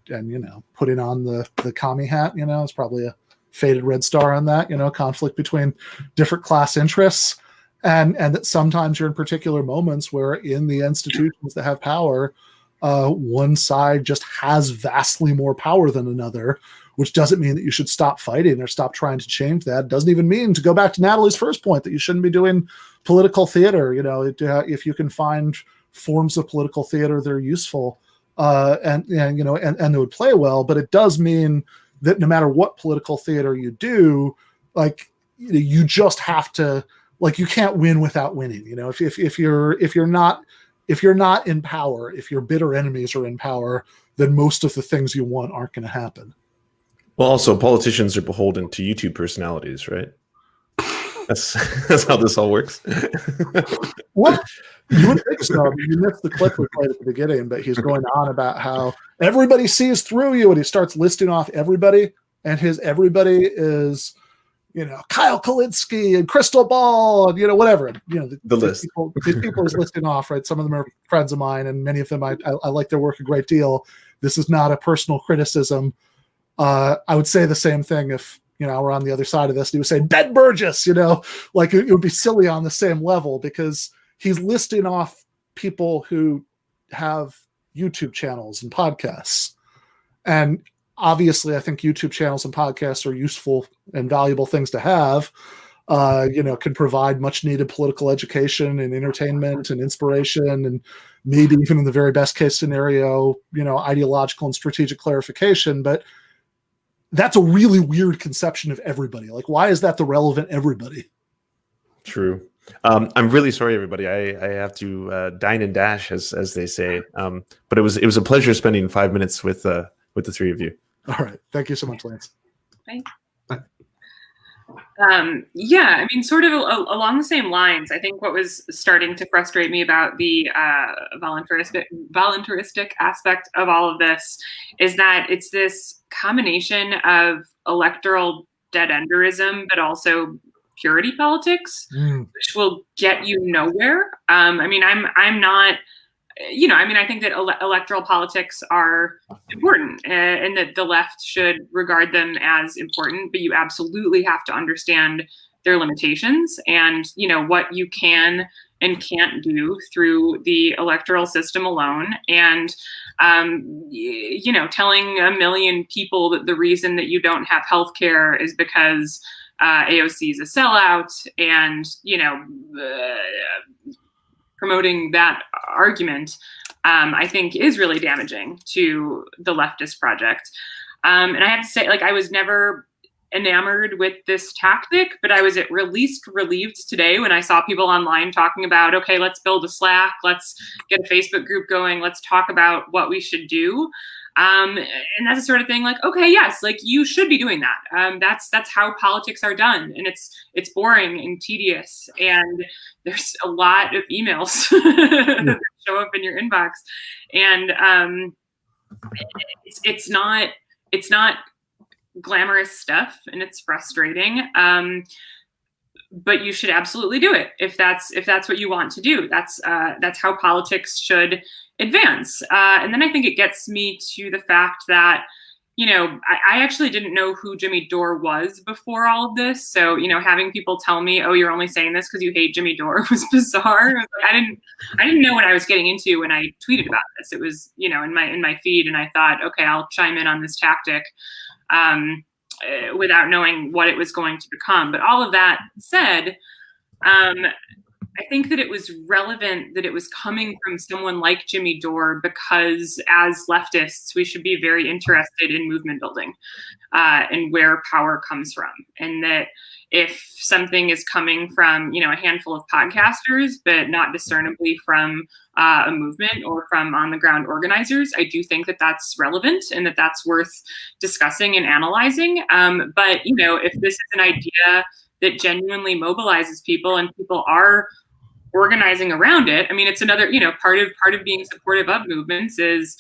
Speaker 1: putting on the commie hat, it's probably a faded red star on that, conflict between different class interests. And that sometimes you're in particular moments where in the institutions that have power, one side just has vastly more power than another, which doesn't mean that you should stop fighting or stop trying to change that. It doesn't even mean, to go back to Natalie's first point, that you shouldn't be doing political theater. If you can find forms of political theater that are useful and they would play well, but it does mean that no matter what political theater you do, you just have to, you can't win without winning. If you're not in power, if your bitter enemies are in power, then most of the things you want aren't going to happen.
Speaker 5: Well, also, politicians are beholden to YouTube personalities, right? That's how this all works.
Speaker 1: What? You wouldn't think so. You missed the clip we played at the beginning, but he's going on about how everybody sees through you, and he starts listing off everybody, and his everybody is, Kyle Kalinske and Crystal Ball and, whatever. The list. These people he's listing off, right? Some of them are friends of mine, and many of them I like their work a great deal. This is not a personal criticism. I would say the same thing if, we're on the other side of this and he was saying Ben Burgess, it would be silly on the same level, because he's listing off people who have YouTube channels and podcasts. And obviously I think YouTube channels and podcasts are useful and valuable things to have. can provide much needed political education and entertainment and inspiration, and maybe even in the very best case scenario, ideological and strategic clarification. But that's a really weird conception of everybody. Like, why is that the relevant everybody? True.
Speaker 5: I'm really sorry, everybody. I have to dine and dash, as they say. But it was a pleasure spending 5 minutes with the three of you.
Speaker 1: All right. Thank you so much, Lance.
Speaker 4: Thanks. Yeah, I mean, sort of along the same lines, I think what was starting to frustrate me about the voluntaristic aspect of all of this is that it's this combination of electoral dead-enderism, but also purity politics, which will get you nowhere. I mean, I'm not, I think that electoral politics are important, and that the left should regard them as important, but you absolutely have to understand their limitations and, what you can and can't do through the electoral system alone. And, telling a million people that the reason that you don't have healthcare is because AOC is a sellout, and, promoting that argument, I think is really damaging to the leftist project. And I have to say, I was never enamored with this tactic, but I was at least relieved today when I saw people online talking about, okay, let's build a Slack, let's get a Facebook group going, let's talk about what we should do. And that's the sort of thing okay, yes, you should be doing that. That's how politics are done. And it's boring and tedious. And there's a lot of emails that show up in your inbox. And it's not glamorous stuff, and it's frustrating. But you should absolutely do it if that's what you want to do. That's how politics should advance. And then I think it gets me to the fact that, I actually didn't know who Jimmy Dore was before all of this. So, having people tell me, oh, you're only saying this because you hate Jimmy Dore was bizarre. I didn't know what I was getting into when I tweeted about this. It was, in my feed, and I thought, okay, I'll chime in on this tactic. Without knowing what it was going to become. But all of that said, I think that it was relevant that it was coming from someone like Jimmy Dore, because as leftists, we should be very interested in movement building and where power comes from. And that if something is coming from, a handful of podcasters, but not discernibly from a movement or from on the ground organizers, I do think that that's relevant and that that's worth discussing and analyzing. But, if this is an idea that genuinely mobilizes people and people are organizing around it, I mean, it's another, part of being supportive of movements is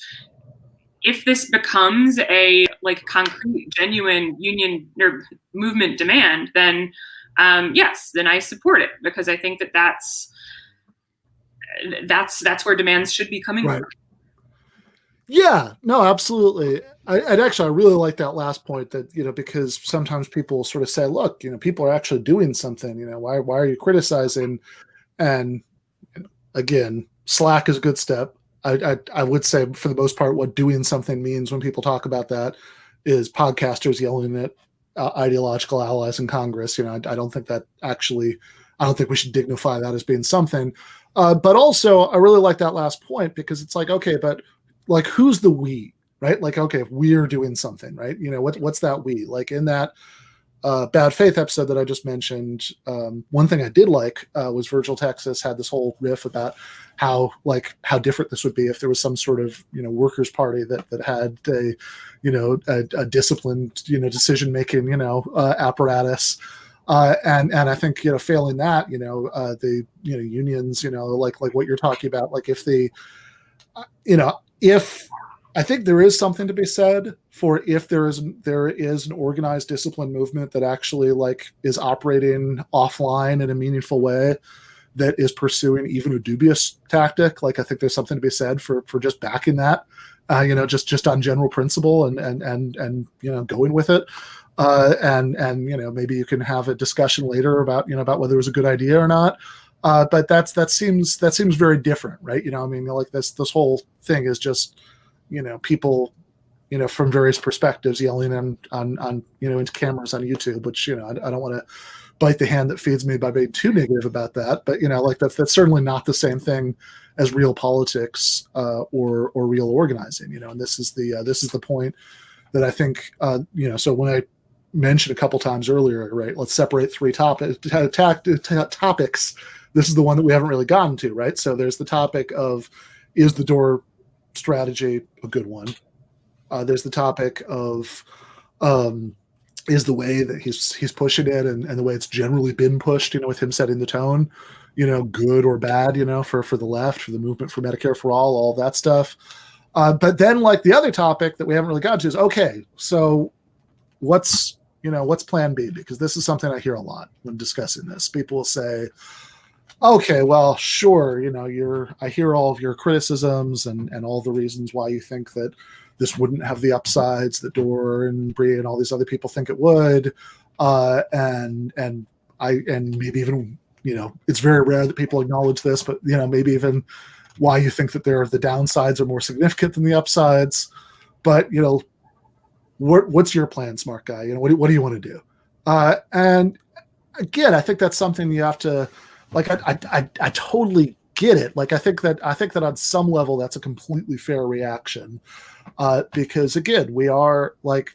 Speaker 4: if this becomes a concrete, genuine union or movement demand, then yes, then I support it, because I think that that's where demands should be coming from.
Speaker 1: Yeah, no, absolutely. I really like that last point that, because sometimes people sort of say, look, people are actually doing something, why are you criticizing? And again, Slack is a good step. I would say for the most part, what doing something means when people talk about that is podcasters yelling at ideological allies in Congress. I don't think we should dignify that as being something. But also, I really like that last point, because it's okay, but who's the we, right? Okay, if we're doing something, right? What's that we? In that Bad Faith episode that I just mentioned, one thing I did like was Virgil Texas had this whole riff about how different this would be if there was some sort of workers' party that had a disciplined decision making apparatus, and I think failing that the unions like what you're talking about, if the if I think there is something to be said for if there is an organized discipline movement that actually is operating offline in a meaningful way, that is pursuing even a dubious tactic. I think there's something to be said for just backing that, just on general principle and going with it. And maybe you can have a discussion later about whether it was a good idea or not. But that seems very different, right? This whole thing is just people from various perspectives yelling on into cameras on YouTube, which I don't want to bite the hand that feeds me by being too negative about that. But like that's certainly not the same thing as real politics or real organizing. And this is the point that I think So when I mentioned a couple times earlier, right? Let's separate three topics. This is the one that we haven't really gotten to, right? So there's the topic of, is the Dore strategy a good one? There's the topic of is the way that he's pushing it and the way it's generally been pushed, with him setting the tone, good or bad, for the left, for the movement for Medicare for all that stuff. But then like the other topic that we haven't really gotten to is, okay, so what's plan B? Because this is something I hear a lot when discussing this. People will say, okay, well, sure, I hear all of your criticisms and all the reasons why you think that this wouldn't have the upsides that Dore and Briahna and all these other people think it would, and maybe even it's very rare that people acknowledge this, but maybe even why you think that the downsides are more significant than the upsides. But what's your plan, smart guy? What do you want to do? And again, I think that's something you have to like. I totally get it. Like I think that on some level that's a completely fair reaction, because again, we are like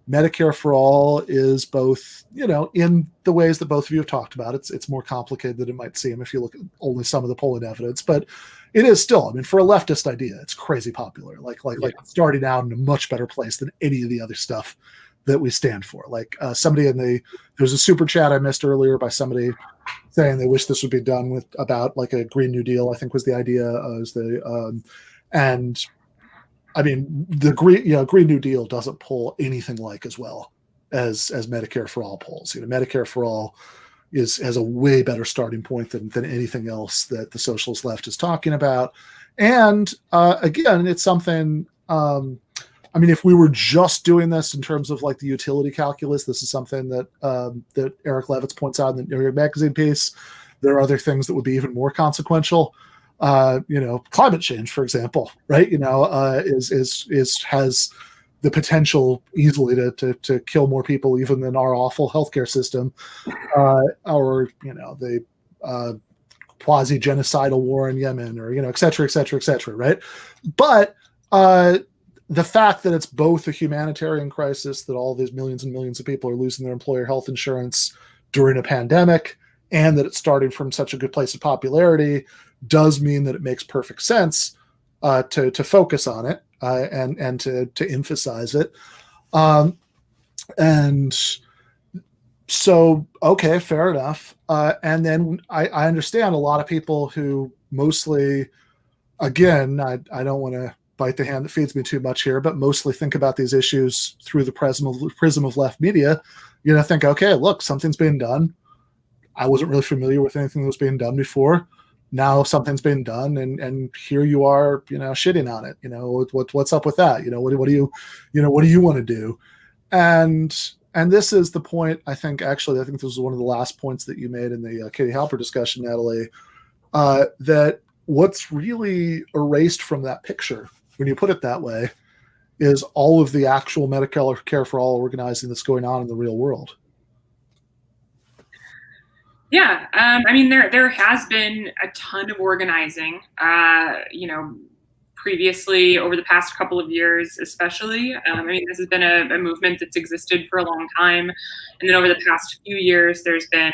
Speaker 1: Medicare for all is both in the ways that both of you have talked about. It's more complicated than it might seem if you look at only some of the polling evidence, but it is still, I mean, for a leftist idea, it's crazy popular. Like starting out in a much better place than any of the other stuff that we stand for. Like somebody there's a super chat I missed earlier by somebody saying they wish this would be done about like a Green New Deal, I think was the idea. And I mean, the Green New Deal doesn't poll anything like as well as Medicare for all polls. Medicare for all has a way better starting point than anything else that the socialist left is talking about. And again, it's something. I mean, if we were just doing this in terms of like the utility calculus, this is something that that Eric Levitz points out in the New York Magazine piece. There are other things that would be even more consequential. Climate change, for example, right? Has the potential easily to kill more people even than our awful healthcare system, or the quasi-genocidal war in Yemen, or et cetera, et cetera, et cetera, right? But the fact that it's both a humanitarian crisis, that all these millions and millions of people are losing their employer health insurance during a pandemic, and that it's starting from such a good place of popularity, does mean that it makes perfect sense to focus on it and to emphasize it. And so, okay, fair enough. And then I understand a lot of people who mostly, again, I don't want to bite the hand that feeds me too much here, but mostly think about these issues through the prism of left media. Think, okay, look, something's being done. I wasn't really familiar with anything that was being done before. Now something's been done, and here you are, shitting on it. What's up with that? What do you want to do? And this is the point. I think this was one of the last points that you made in the Katie Halper discussion, Natalie. That what's really erased from that picture, when you put it that way, is all of the actual Medicare for all organizing that's going on in the real world.
Speaker 4: Yeah, I mean, there has been a ton of organizing, previously over the past couple of years, especially. I mean, this has been a movement that's existed for a long time. And then over the past few years, there's been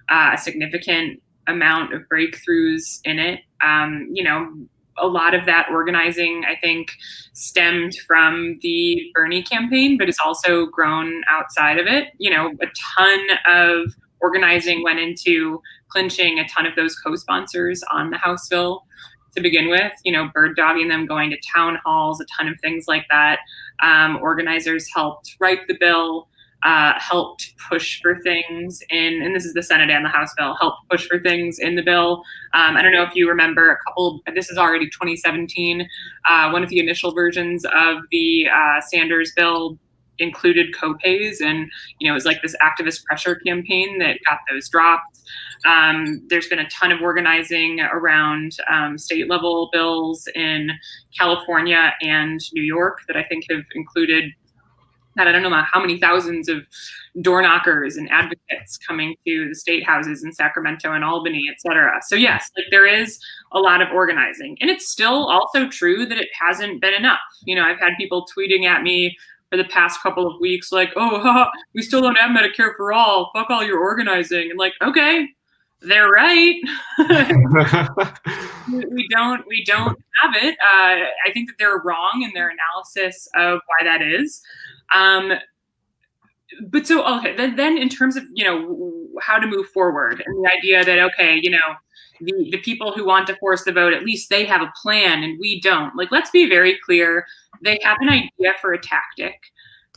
Speaker 4: a significant amount of breakthroughs in it. A lot of that organizing, I think, stemmed from the Bernie campaign, but it's also grown outside of it. A ton of organizing went into clinching a ton of those co-sponsors on the House bill to begin with, bird dogging them, going to town halls, a ton of things like that. Organizers helped write the bill, helped push for things and this is the Senate and the House bill, helped push for things in the bill. I don't know if you remember this is already 2017, one of the initial versions of the Sanders bill included co-pays, and it was like this activist pressure campaign that got those dropped. There's been a ton of organizing around state level bills in California and New York that I think have included had, I don't know how many thousands of door knockers and advocates coming to the state houses in Sacramento and Albany, et cetera. So yes, like there is a lot of organizing, and it's still also true that it hasn't been enough. You know, I've had people tweeting at me for the past couple of weeks, like, "Oh, haha, we still don't have Medicare for all. Fuck all your organizing." And like, okay, they're right. we don't have it. I think that they're wrong in their analysis of why that is. But so, okay, then in terms of, you know, how to move forward, and the idea that, okay, you know, the people who want to force the vote, at least they have a plan and we don't. Like, let's be very clear. They have an idea for a tactic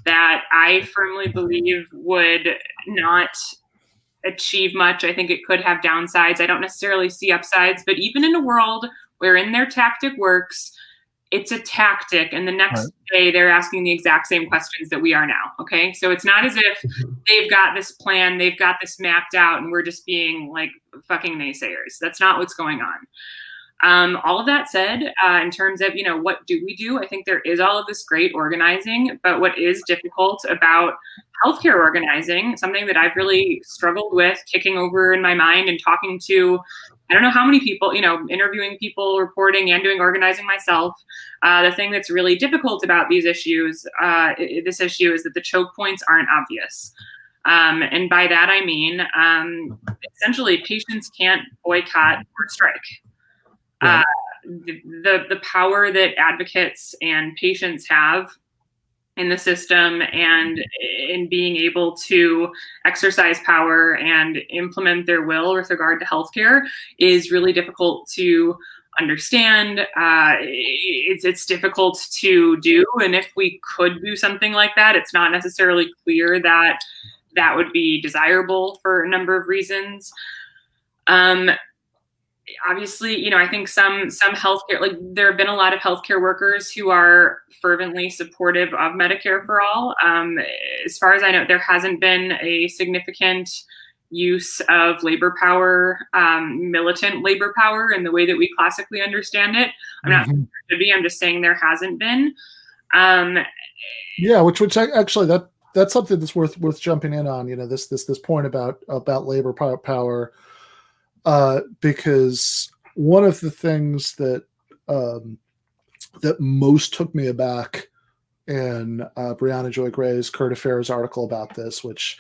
Speaker 4: that I firmly believe would not achieve much. I think it could have downsides. I don't necessarily see upsides, but even in a world wherein their tactic works, it's a tactic, and the next day they're asking the exact same questions that we are now. Okay, so it's not as if they've got this plan, they've got this mapped out, and we're just being like fucking naysayers. That's not what's going on. All of that said, in terms of, you know, what do we do? I think there is all of this great organizing, but what is difficult about healthcare organizing, something that I've really struggled with kicking over in my mind and talking to, I don't know how many people, you know, interviewing people, reporting, and doing organizing myself. The thing that's really difficult about these issues, this issue, is that the choke points aren't obvious. And by that, I mean, essentially, patients can't boycott or strike. Right. The power that advocates and patients have in the system and in being able to exercise power and implement their will with regard to healthcare is really difficult to understand. It's difficult to do. And if we could do something like that, it's not necessarily clear that that would be desirable for a number of reasons. Obviously, you know, I think some healthcare, like there have been a lot of healthcare workers who are fervently supportive of Medicare for all. As far as I know, there hasn't been a significant use of labor power, militant labor power in the way that we classically understand it. I'm not saying there should be, I'm just saying there hasn't been.
Speaker 1: Yeah, which actually that's something that's worth jumping in on. You know, this point about labor power. Because one of the things that that most took me aback in Briahna Joy Gray's current affairs article about this, which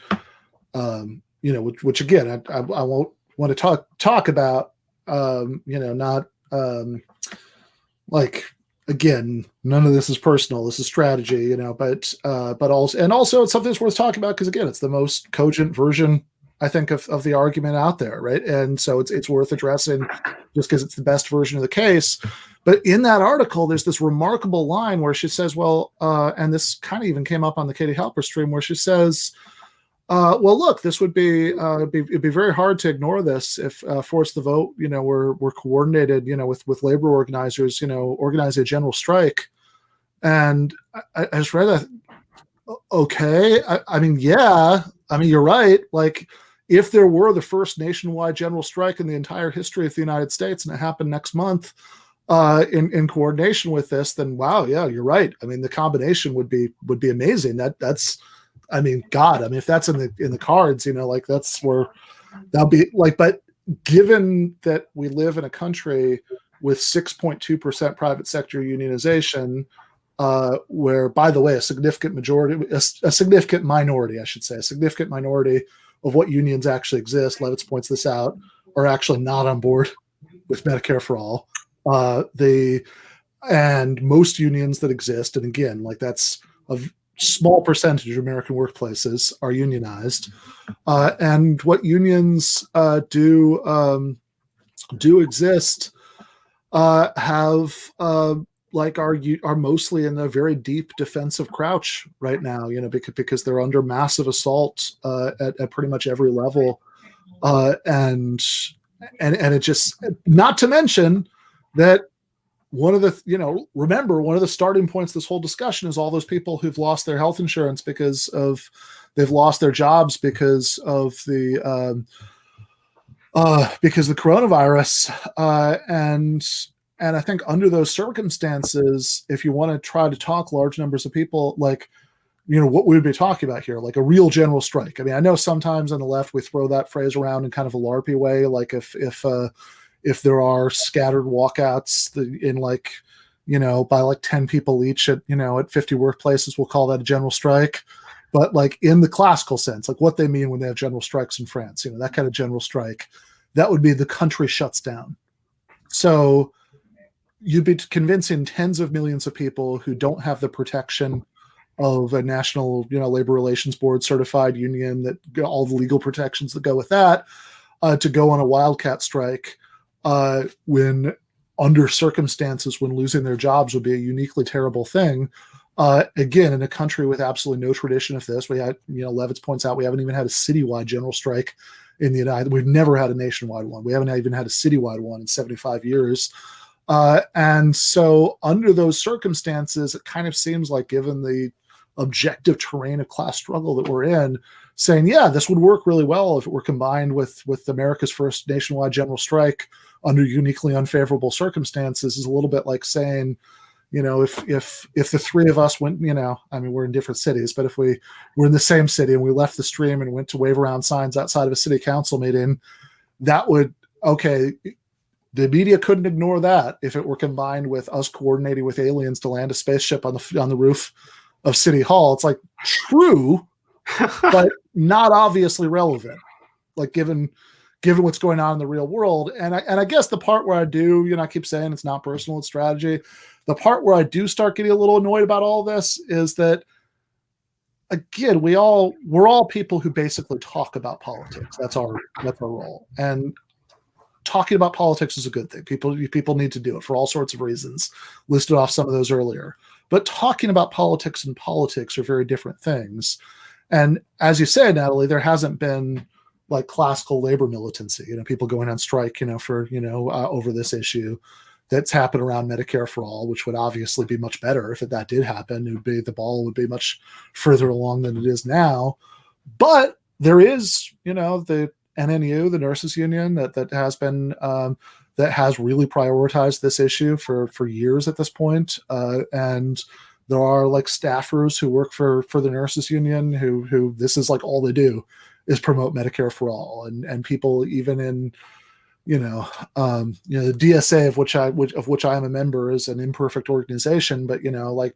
Speaker 1: you know, which again I won't want to talk about, you know, not like, again, none of this is personal. This is strategy, you know, but also it's something that's worth talking about because, again, it's the most cogent version, I think, of the argument out there, right? And so it's worth addressing just because it's the best version of the case. But in that article, there's this remarkable line where she says, well, and this kind of even came up on the Katie Halper stream, where she says, well, look, this would be it'd be very hard to ignore this if force the vote, you know, we're coordinated, you know, with labor organizers, you know, organize a general strike. And I just read that. Okay, I mean, yeah, I mean, you're right. Like, if there were the first nationwide general strike in the entire history of the United States, and it happened next month in coordination with this, then wow, yeah, you're right. I mean, the combination would be amazing. That's, I mean, God, I mean, if that's in the cards, you know, like that's where that'll be like. But given that we live in a country with 6.2% private sector unionization, where, by the way, a significant minority of what unions actually exist, Levitz points this out, are actually not on board with Medicare for all. And most unions that exist, and again, like that's a small percentage of American workplaces, are unionized. And what unions do exist have like are mostly in a very deep defensive crouch right now, you know, because they're under massive assault at pretty much every level, and it just, not to mention that one of the, you know, remember, one of the starting points of this whole discussion is all those people who've lost their health insurance because they've lost their jobs because of the coronavirus, and I think under those circumstances, if you want to try to talk large numbers of people, like what we would be talking about here, like a real general strike. I mean, I know sometimes on the left we throw that phrase around in kind of a LARPy way, like if there are scattered walkouts in like, by like 10 people each at 50 workplaces, we'll call that a general strike. But like in the classical sense, like what they mean when they have general strikes in France, that kind of general strike, that would be the country shuts down. So you'd be convincing tens of millions of people who don't have the protection of a national, labor relations board certified union, that all the legal protections that go with that, to go on a wildcat strike when under circumstances when losing their jobs would be a uniquely terrible thing. Again, in a country with absolutely no tradition of this, we had, Levitz points out, we haven't even had a citywide general strike in the United. We've never had a nationwide one. We haven't even had a citywide one in 75 years. And so under those circumstances, it kind of seems like, given the objective terrain of class struggle that we're in, saying, yeah, this would work really well if it were combined with America's first nationwide general strike under uniquely unfavorable circumstances, is a little bit like saying, if the three of us went, I mean, we're in different cities, but if we were in the same city and we left the stream and went to wave around signs outside of a city council meeting, that would, okay, the media couldn't ignore that if it were combined with us coordinating with aliens to land a spaceship on the roof of City Hall. It's like true, but not obviously relevant, like given what's going on in the real world. And I guess the part where I do, I keep saying it's not personal, it's strategy. The part where I do start getting a little annoyed about all this is that, again, we're all people who basically talk about politics. That's our role. And talking about politics is a good thing. People need to do it for all sorts of reasons. Listed off some of those earlier. But talking about politics and politics are very different things. And as you said, Natalie, there hasn't been like classical labor militancy, people going on strike, for, over this issue that's happened around Medicare for All, which would obviously be much better if that did happen. The ball would be much further along than it is now. But there is, the NNU, the nurses union, that has been that has really prioritized this issue for years at this point. And there are like staffers who work for the nurses union who this is like all they do is promote Medicare for All, and people even in the DSA, of which I am a member, is an imperfect organization, but DSA,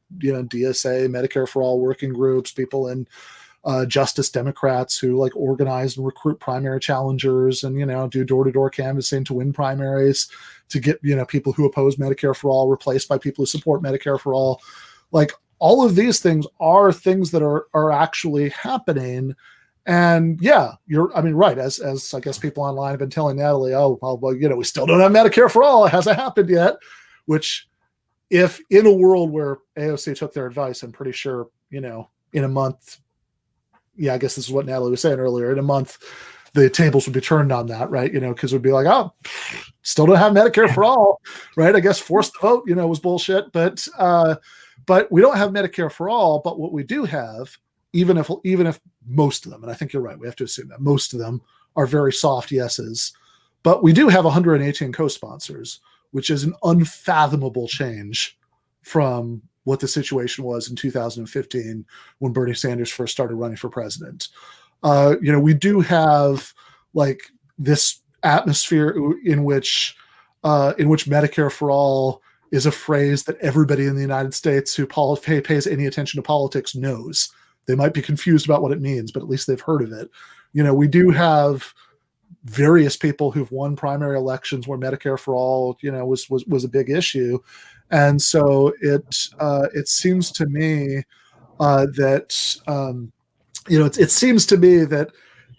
Speaker 1: Medicare for All working groups, people in Justice Democrats who like organize and recruit primary challengers and do door-to-door canvassing to win primaries to get people who oppose Medicare for All replaced by people who support Medicare for All. Like, all of these things are things that are actually happening. And yeah, right. As I guess people online have been telling Natalie, oh, well, we still don't have Medicare for All. It hasn't happened yet. Which, if in a world where AOC took their advice, I'm pretty sure, in a month, I guess this is what Natalie was saying earlier, in a month, the tables would be turned on that, right? Because it would be like, oh, still don't have Medicare for All, right? I guess forced to vote, was bullshit. But we don't have Medicare for All. But what we do have, even if most of them, and I think you're right, we have to assume that most of them are very soft yeses, but we do have 118 co-sponsors, which is an unfathomable change from what the situation was in 2015 when Bernie Sanders first started running for president. We do have like this atmosphere in which Medicare for All is a phrase that everybody in the United States who pays any attention to politics knows. They might be confused about what it means, but at least they've heard of it. We do have various people who've won primary elections where Medicare for All, was a big issue. And so it seems to me it seems to me that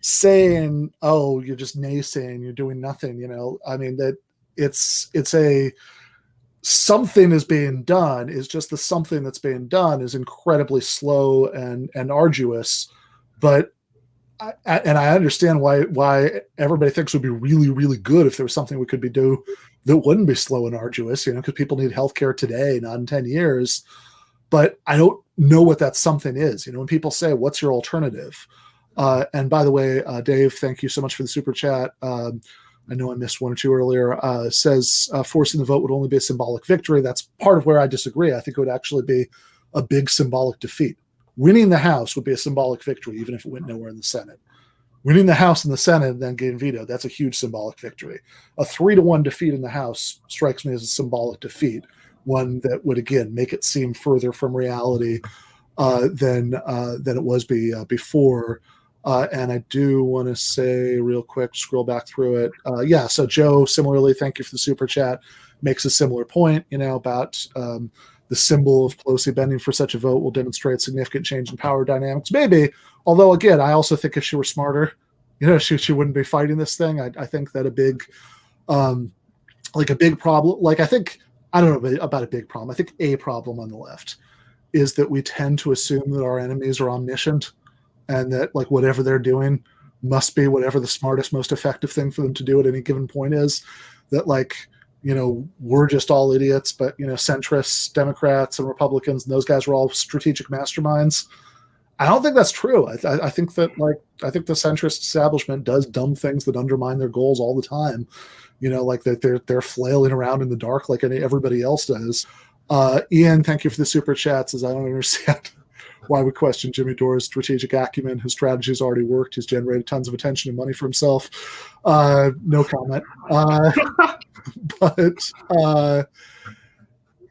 Speaker 1: saying, oh, you're just naysaying, you're doing nothing, that it's a something is being done, is just the something that's being done is incredibly slow and arduous. But I understand why everybody thinks it would be really, really good if there was something we could do that wouldn't be slow and arduous, because people need healthcare today, not in 10 years. But I don't know what that something is. When people say, what's your alternative? And by the way, Dave, thank you so much for the super chat. I know I missed one or two earlier, says forcing the vote would only be a symbolic victory. That's part of where I disagree. I think it would actually be a big symbolic defeat. winning the House would be a symbolic victory, even if it went nowhere in the Senate. Winning the House and the Senate and then getting vetoed, that's a huge symbolic victory. A 3-1 defeat in the House strikes me as a symbolic defeat, one that would, again, make it seem further from reality than it was before. And I do want to say real quick, scroll back through it. Yeah, so Joe, similarly, thank you for the super chat, makes a similar point, about the symbol of Pelosi bending for such a vote will demonstrate significant change in power dynamics. Maybe, although again, I also think if she were smarter, she wouldn't be fighting this thing. I think that a big problem, I don't know about a big problem. I think a problem on the left is that we tend to assume that our enemies are omniscient and that whatever they're doing must be whatever the smartest, most effective thing for them to do at any given point is. That we're just all idiots, but centrists, Democrats, and Republicans, and those guys are all strategic masterminds. I don't think that's true. I think that the centrist establishment does dumb things that undermine their goals all the time. That they're flailing around in the dark like everybody else does. Ian, thank you for the super chat. Says I don't understand why we question Jimmy Dore's strategic acumen. His strategy's already worked. He's generated tons of attention and money for himself. No comment. But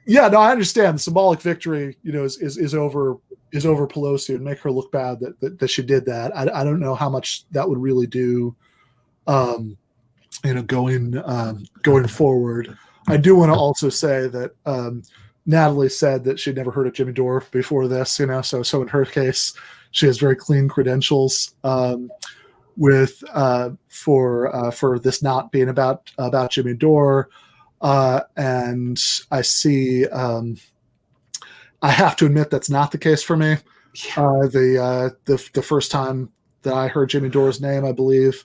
Speaker 1: yeah, no, I understand the symbolic victory, is over Pelosi and make her look bad that she did that. I don't know how much that would really do, going forward. I do want to also say that Natalie said that she'd never heard of Jimmy Dore before this, so in her case, she has very clean credentials for this not being about Jimmy Dore. And I see, I have to admit that's not the case for me. The first time that I heard Jimmy Dore's name, I believe,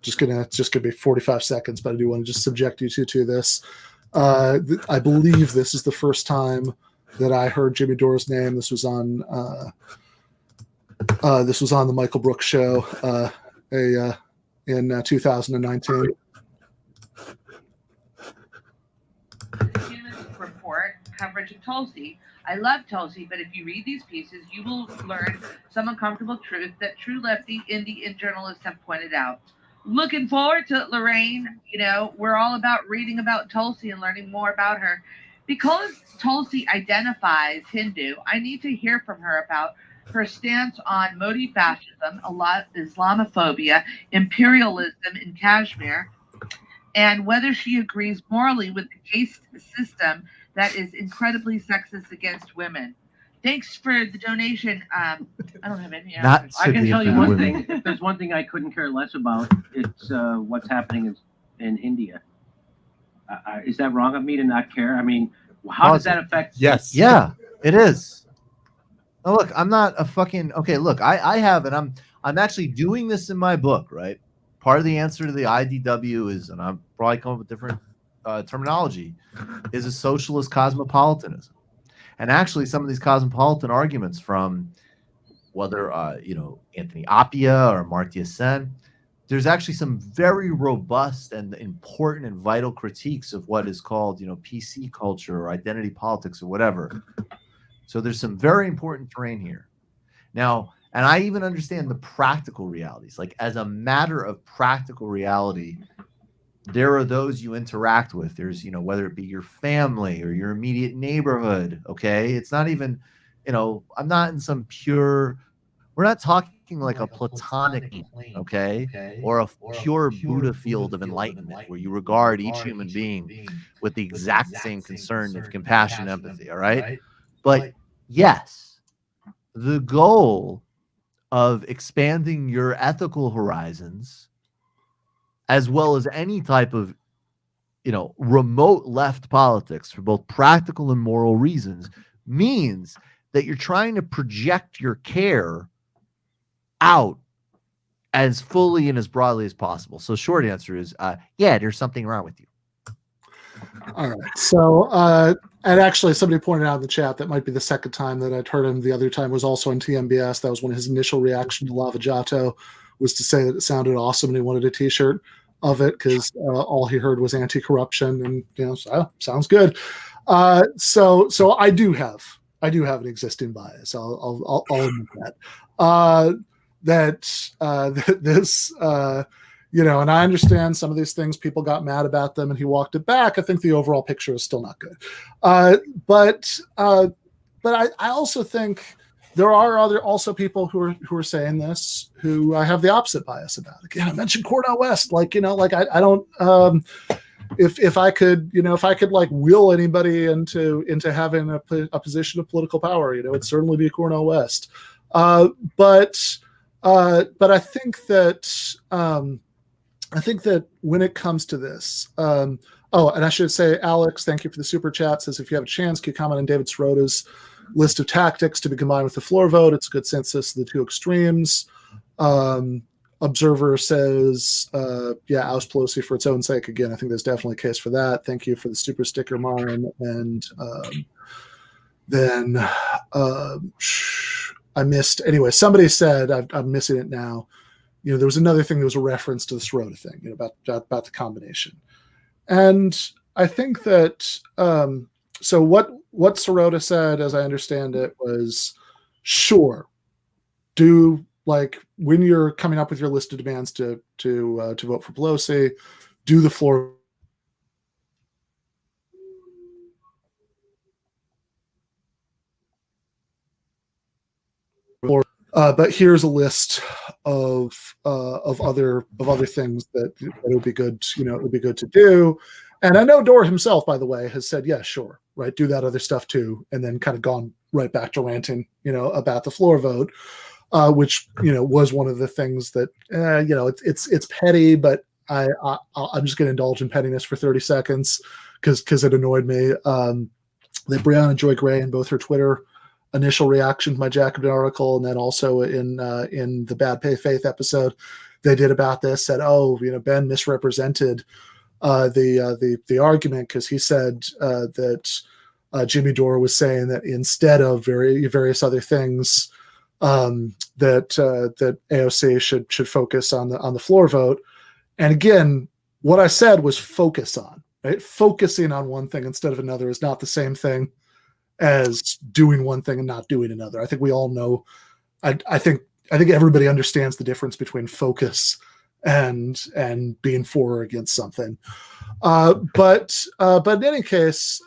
Speaker 1: it's just gonna be 45 seconds, but I do want to just subject you to this. I believe this is the first time that I heard Jimmy Dore's name. This was on the Michael Brooks show in 2019.
Speaker 6: Report coverage of Tulsi. I love Tulsi, but if you read these pieces, you will learn some uncomfortable truth that true lefty indie and journalists have pointed out. Looking forward to it, Lorraine. We're all about reading about Tulsi and learning more about her. Because Tulsi identifies Hindu, I need to hear from her about her stance on Modi fascism, Islamophobia, imperialism in Kashmir, and whether she agrees morally with the caste system that is incredibly sexist against women. Thanks for the donation. I don't have any answers.
Speaker 7: I can tell you one thing. If there's one thing I couldn't care less about, it's what's happening in India. Is that wrong of me to not care? I mean, how does that affect?
Speaker 8: Yes. Yeah, it is. Oh, look, I'm not a fucking okay. Look, I have, and I'm actually doing this in my book, right? Part of the answer to the IDW is, and I'm probably come up with different terminology, is a socialist cosmopolitanism. And actually, some of these cosmopolitan arguments from whether Anthony Appiah or Amartya Sen, there's actually some very robust and important and vital critiques of what is called PC culture or identity politics or whatever. So there's some very important terrain here. Now, and I even understand the practical realities. Like as a matter of practical reality, there are those you interact with. There's, whether it be your family or your immediate neighborhood. Okay. It's not even, I'm not in some pure, we're not talking like a platonic, okay, or a pure Buddha field of enlightenment where you regard each human being with the exact same concern of compassion, empathy. All right. But yes, the goal of expanding your ethical horizons, as well as any type of, remote left politics for both practical and moral reasons, means that you're trying to project your care out as fully and as broadly as possible. So short answer is, yeah, there's something wrong with you.
Speaker 1: All right. So, and actually somebody pointed out in the chat that might be the second time that I'd heard him. The other time was also on TMBS. That was when his initial reaction to Lava Jato was to say that it sounded awesome and he wanted a t-shirt of it because all he heard was anti-corruption and, so, sounds good. So I do have I do have an existing bias. I'll admit that. That this, and I understand some of these things. People got mad about them, and he walked it back. I think the overall picture is still not good. But I also think there are also people who are saying this who I have the opposite bias about. Again, I mentioned Cornel West. I don't. If I could, like will anybody into having a position of political power, it'd certainly be Cornel West. But I think that when it comes to this, and I should say, Alex, thank you for the super chat. Says if you have a chance, can you comment on David Sirota's list of tactics to be combined with the floor vote? It's a good census of the two extremes. Observer says, oust Pelosi for its own sake. Again, I think there's definitely a case for that. Thank you for the super sticker, Maren. And then I missed, anyway, somebody said, I'm missing it now. There was another thing, there was a reference to the Sirota thing, about the combination. And I think that, so what Sirota said, as I understand it, was, sure, do, like, when you're coming up with your list of demands to vote for Pelosi, do the floor. But here's a list of other things that it would be good, it would be good to do. And I know Dore himself, by the way, has said, yeah, sure, right, do that other stuff too, and then kind of gone right back to ranting, about the floor vote. Which was one of the things that it's petty, but I'm just going to indulge in pettiness for 30 seconds because it annoyed me. That Briahna Joy Gray, in both her Twitter initial reaction to my Jacobin article, and then also in the Bad Pay Faith episode they did about this, said, Ben misrepresented the argument because he said that Jimmy Dore was saying that instead of various other things. That AOC should focus on the floor vote. And again, what I said was focus on, right? Focusing on one thing instead of another is not the same thing as doing one thing and not doing another. I think we all know. I think everybody understands the difference between focus and being for or against something. But in any case,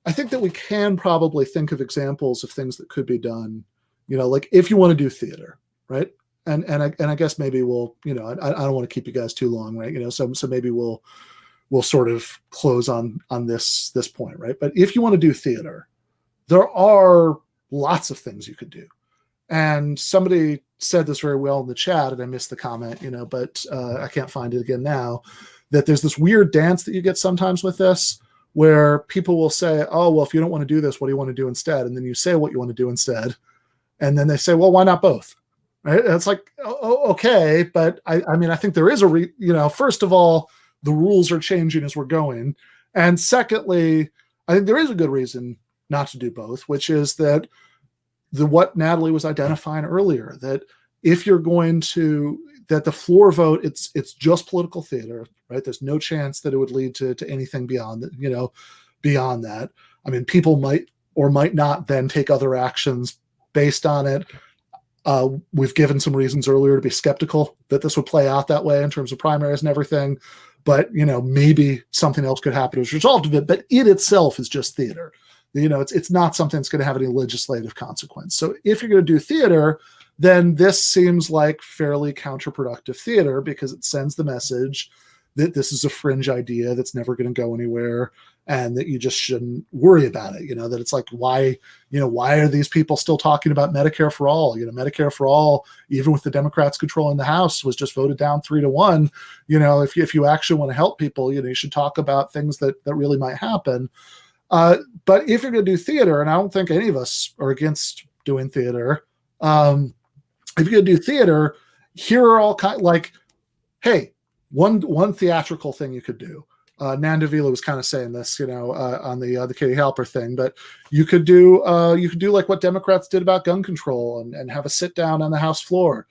Speaker 1: I think that we can probably think of examples of things that could be done, like if you want to do theater, right? And I guess maybe we'll, I don't want to keep you guys too long, right? So maybe we'll sort of close on this point, right? But if you want to do theater, there are lots of things you could do. And somebody said this very well in the chat, and I missed the comment, but I can't find it again now, that there's this weird dance that you get sometimes with this, where people will say, oh, well, if you don't want to do this, what do you want to do instead? And then you say what you want to do instead. And then they say, well, why not both? Right? And it's like, okay. But I think there is first of all, the rules are changing as we're going. And secondly, I think there is a good reason not to do both, which is that what Natalie was identifying earlier, that if you're going to, that the floor vote, it's just political theater, right? There's no chance that it would lead to anything beyond that, beyond that. I mean, people might or might not then take other actions based on it. We've given some reasons earlier to be skeptical that this would play out that way in terms of primaries and everything. But, maybe something else could happen as a result of it. But it itself is just theater. It's not something that's going to have any legislative consequence. So if you're going to do theater, then this seems like fairly counterproductive theater because it sends the message that this is a fringe idea that's never going to go anywhere and that you just shouldn't worry about it. That it's like, why are these people still talking about Medicare for all? Medicare for all, even with the Democrats controlling the House, was just voted down 3-1. If you actually want to help people, you should talk about things that really might happen. But if you're going to do theater, and I don't think any of us are against doing theater, if you're going to do theater, here are all hey, one theatrical thing you could do. Nan Davila was kind of saying this, on the Katie Halper thing, but you could do like what Democrats did about gun control and have a sit down on the House floor,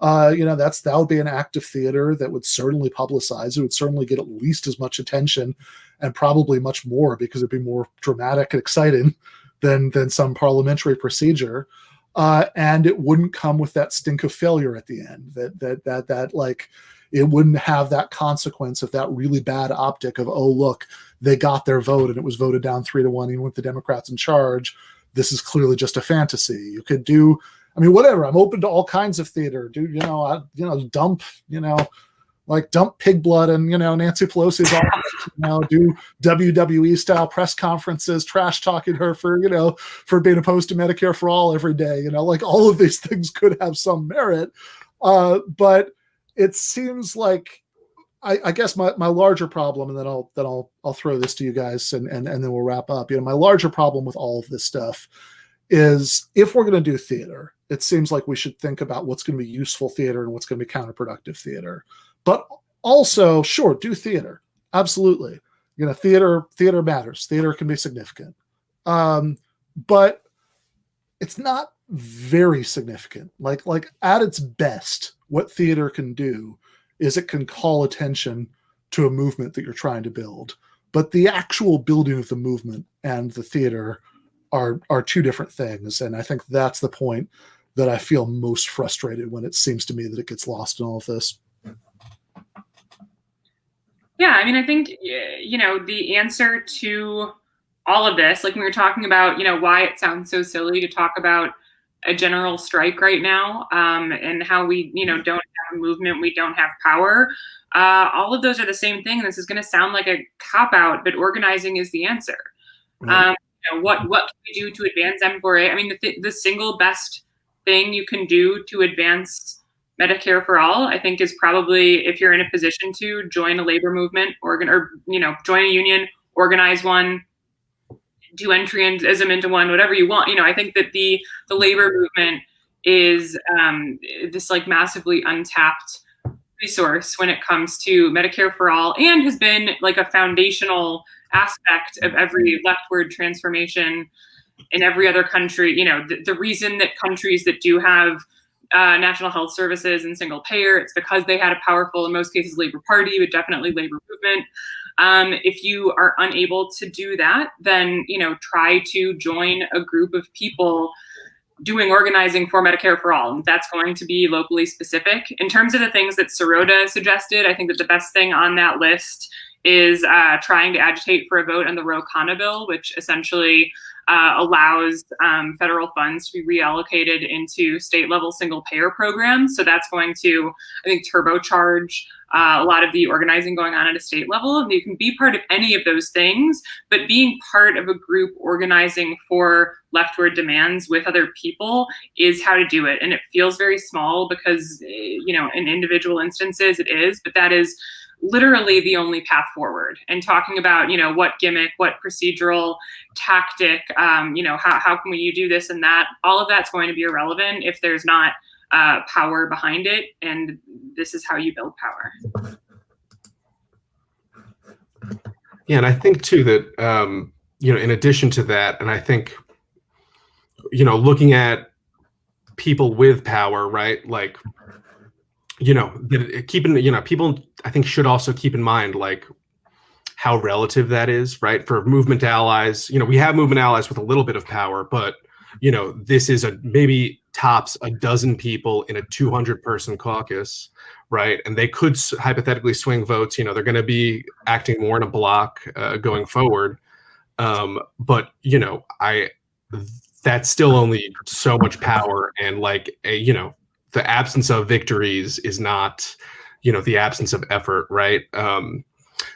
Speaker 1: that would be an act of theater that would certainly publicize. It would certainly get at least as much attention, and probably much more, because it'd be more dramatic and exciting than some parliamentary procedure. And it wouldn't come with that stink of failure at the end. That like, it wouldn't have that consequence of that really bad optic of, oh, look, they got their vote and it was voted down 3-1, even with the Democrats in charge. This is clearly just a fantasy. You could do, I mean, whatever. I'm open to all kinds of theater. Do dump pig blood and Nancy Pelosi's office. Do WWE style press conferences, trash talking her for being opposed to Medicare for all every day. Like, all of these things could have some merit, but it seems like, I guess my larger problem, and then I'll throw this to you guys, and then we'll wrap up. My larger problem with all of this stuff is, if we're going to do theater, it seems like we should think about what's going to be useful theater and what's going to be counterproductive theater. But also, sure, do theater, absolutely. Theater matters. Theater can be significant, but it's not very significant. Like at its best, what theater can do is it can call attention to a movement that you're trying to build. But the actual building of the movement and the theater are two different things. And I think that's the point that I feel most frustrated when it seems to me that it gets lost in all of this.
Speaker 4: Yeah, I mean, I think, the answer to all of this, like when we were talking about, why it sounds so silly to talk about a general strike right now, and how we, don't have a movement, we don't have power. All of those are the same thing. And this is going to sound like a cop-out, but organizing is the answer. Mm-hmm. What can we do to advance M4A? I mean, the single best thing you can do to advance Medicare for all, I think, is probably, if you're in a position to, join a labor movement, join a union, organize one, do entryism into one, whatever you want. I think that the labor movement is this like massively untapped resource when it comes to Medicare for all, and has been like a foundational aspect of every leftward transformation in every other country. The reason that countries that do have national health services and single payer, it's because they had a powerful, in most cases, labor party, but definitely labor movement. If you are unable to do that, then, try to join a group of people doing organizing for Medicare for all. And that's going to be locally specific. In terms of the things that Sirota suggested, I think that the best thing on that list is trying to agitate for a vote on the Ro Khanna bill, which essentially allows federal funds to be reallocated into state-level single-payer programs. So that's going to, I think, turbocharge a lot of the organizing going on at a state level. And you can be part of any of those things, but being part of a group organizing for leftward demands with other people is how to do it. And it feels very small because, in individual instances it is, but that is literally the only path forward. And talking about, what gimmick, what procedural tactic, how can we do this and that, all of that's going to be irrelevant if there's not power behind it. And this is how you build power.
Speaker 2: Yeah, and I think too that, in addition to that, and I think, looking at people with power, right? Like, people, I think, should also keep in mind, like, how relative that is, right? For movement allies, we have movement allies with a little bit of power, but, this is maybe tops a dozen people in a 200-person caucus, right? And they could hypothetically swing votes. They're going to be acting more in a block going forward. But, that's still only so much power, and like the absence of victories is not, the absence of effort, right?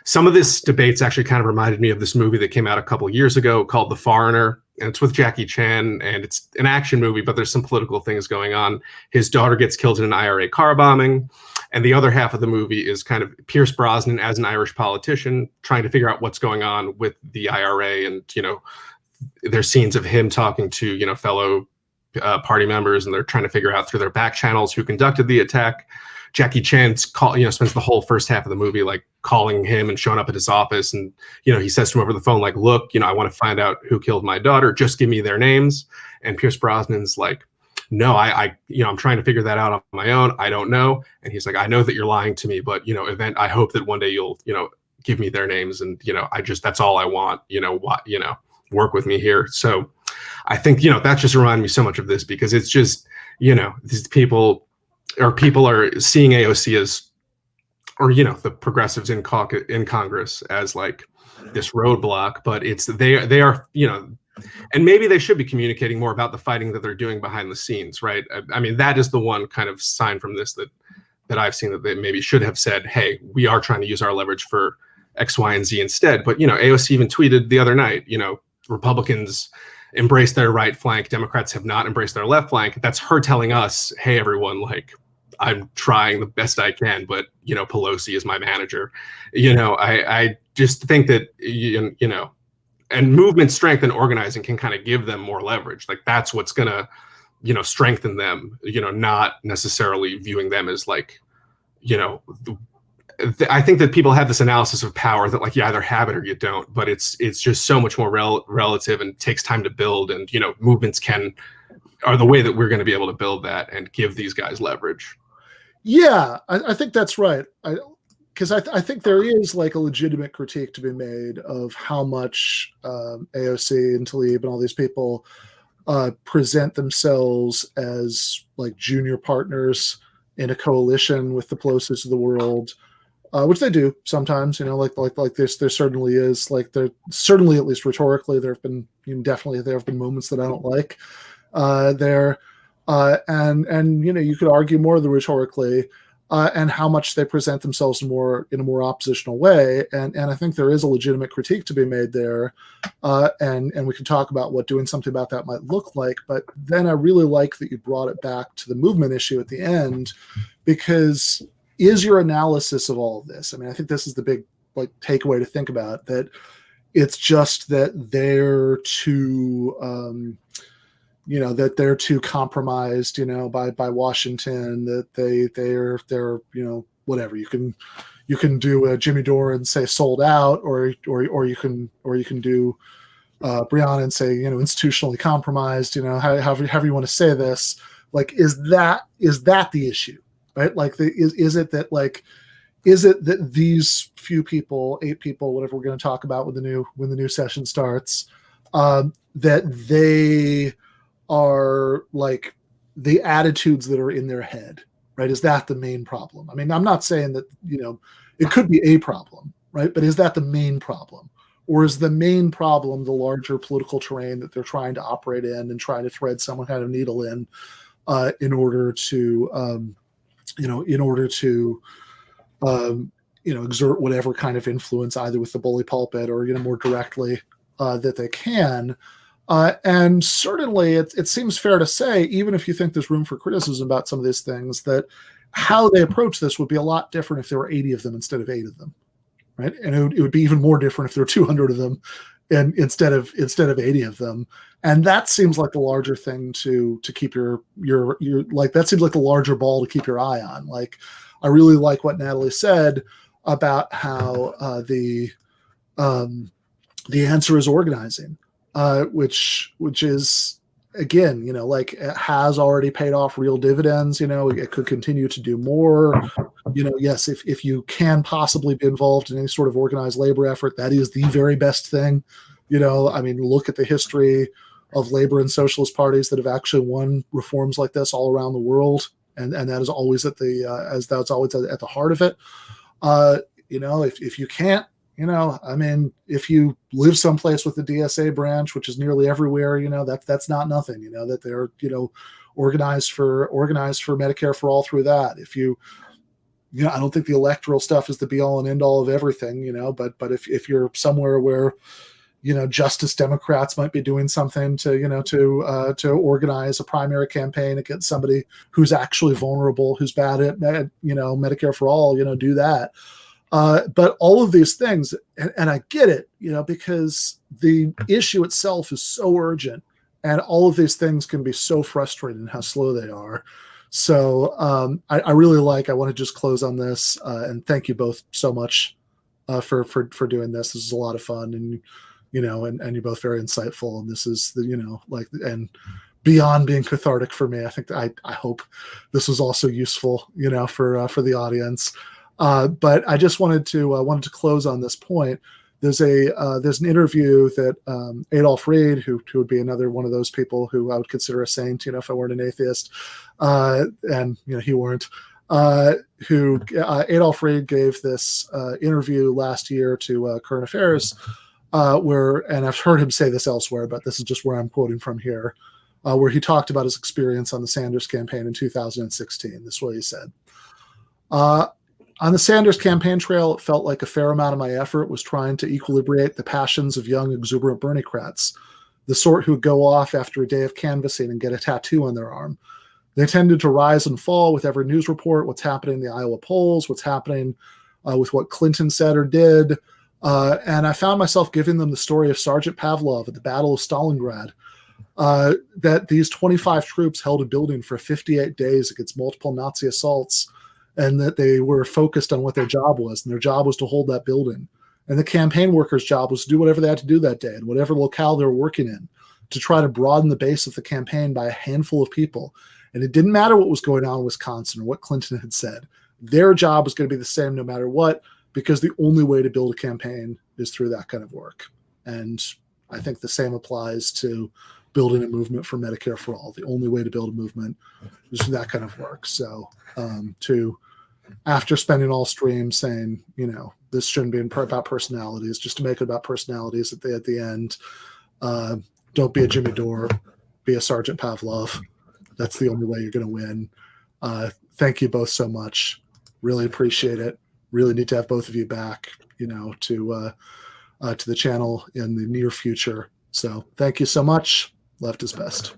Speaker 2: Some of this debate's actually kind of reminded me of this movie that came out a couple of years ago called The Foreigner, and it's with Jackie Chan, and it's an action movie, but there's some political things going on. His daughter gets killed in an IRA car bombing, and the other half of the movie is kind of Pierce Brosnan as an Irish politician trying to figure out what's going on with the IRA, and there's scenes of him talking to fellow party members, and they're trying to figure out through their back channels who conducted the attack. Jackie Chan spends the whole first half of the movie like calling him and showing up at his office, and he says to him over the phone, like, look, I want to find out who killed my daughter, just give me their names. And Pierce Brosnan's like, no, I I'm trying to figure that out on my own. I don't know. And he's like, I know that you're lying to me, but I hope that one day you'll give me their names, and that's all I want. Work with me here. So I think that just reminded me so much of this, because it's just these people are seeing AOC as, or the progressives in Congress as like this roadblock, but they are and maybe they should be communicating more about the fighting that they're doing behind the scenes, right? I mean, that is the one kind of sign from this that I've seen, that they maybe should have said, hey, we are trying to use our leverage for X, Y, and Z instead. But AOC even tweeted the other night, Republicans embrace their right flank, Democrats have not embraced their left flank. That's her telling us, hey, everyone, like, I'm trying the best I can, but Pelosi is my manager. I just think that and movement strength and organizing can kind of give them more leverage. Like, that's what's gonna strengthen them. Not necessarily viewing them as like I think that people have this analysis of power that like you either have it or you don't, but it's just so much more relative and takes time to build. And movements are the way that we're going to be able to build that and give these guys leverage.
Speaker 1: Yeah, I think that's right. Because I think there is like a legitimate critique to be made of how much AOC and Tlaib and all these people present themselves as like junior partners in a coalition with the Pelosi's of the world, which they do sometimes. Like this, there certainly is, like, there certainly, at least rhetorically, there have been moments that I don't like there. And you could argue more than rhetorically, and how much they present themselves in a more oppositional way. And I think there is a legitimate critique to be made there. And we can talk about what doing something about that might look like. But then I really like that you brought it back to the movement issue at the end, because is your analysis of all of this? I mean, I think this is the big like takeaway to think about, that it's just that they're too that they're too compromised, by Washington, that they're whatever. You can do a Jimmy Dore and say sold out, or you can do Briahna and say institutionally compromised. However you want to say this. Like, is that the issue, right? Like, is it that these few people, 8 people, whatever we're going to talk about when the new session starts, that they are like the attitudes that are in their head, right? Is that the main problem? I mean, I'm not saying that, it could be a problem, right? But is that the main problem? Or is the main problem the larger political terrain that they're trying to operate in and trying to thread some kind of needle in order to exert whatever kind of influence, either with the bully pulpit or, more directly that they can. And certainly it seems fair to say, even if you think there's room for criticism about some of these things, that how they approach this would be a lot different if there were 80 of them instead of 8 of them, right? And it would be even more different if there were 200 of them and instead of 80 of them. And that seems like the larger thing to keep your like, that seems like the larger ball to keep your eye on. Like, I really like what Natalie said about how the answer is organizing. Which is, again, like, it has already paid off real dividends. It could continue to do more. Yes, if you can possibly be involved in any sort of organized labor effort, that is the very best thing. I mean, look at the history of labor and socialist parties that have actually won reforms like this all around the world, and that is always at the heart of it. If you can't. I mean, if you live someplace with the DSA branch, which is nearly everywhere, that's not nothing. That they're organized for Medicare for all through that. If I don't think the electoral stuff is the be all and end all of everything, but if you're somewhere where Justice Democrats might be doing something to organize a primary campaign against somebody who's actually vulnerable, who's bad at Medicare for all, do that. But all of these things, and I get it, because the issue itself is so urgent, and all of these things can be so frustrating how slow they are. So I really I want to just close on this and thank you both so much for doing this. This is a lot of fun, and and you're both very insightful. And this is and beyond being cathartic for me. I think I hope this was also useful, for the audience. But I just wanted to close on this point. There's an interview that Adolph Reed, who would be another one of those people who I would consider a saint, if I weren't an atheist, and he weren't. Adolph Reed gave this interview last year to Current Affairs, and I've heard him say this elsewhere, but this is just where I'm quoting from here, where he talked about his experience on the Sanders campaign in 2016. This is what he said. On the Sanders campaign trail, it felt like a fair amount of my effort was trying to equilibrate the passions of young, exuberant Bernie-crats, the sort who would go off after a day of canvassing and get a tattoo on their arm. They tended to rise and fall with every news report, what's happening in the Iowa polls, what's happening with what Clinton said or did. And I found myself giving them the story of Sergeant Pavlov at the Battle of Stalingrad, that these 25 troops held a building for 58 days against multiple Nazi assaults, and that they were focused on what their job was, and their job was to hold that building. And the campaign workers' job was to do whatever they had to do that day, in whatever locale they were working in, to try to broaden the base of the campaign by a handful of people. And it didn't matter what was going on in Wisconsin or what Clinton had said. Their job was going to be the same no matter what, because the only way to build a campaign is through that kind of work. And I think the same applies to building a movement for Medicare for all. The only way to build a movement is through that kind of work. So after spending all stream saying, this shouldn't be about personalities, just to make it about personalities at the end, don't be a Jimmy Dore, be a Sergeant Pavlov. That's the only way you're going to win. Thank you both so much. Really appreciate it. Really need to have both of you back, to the channel in the near future. So thank you so much. Left is best.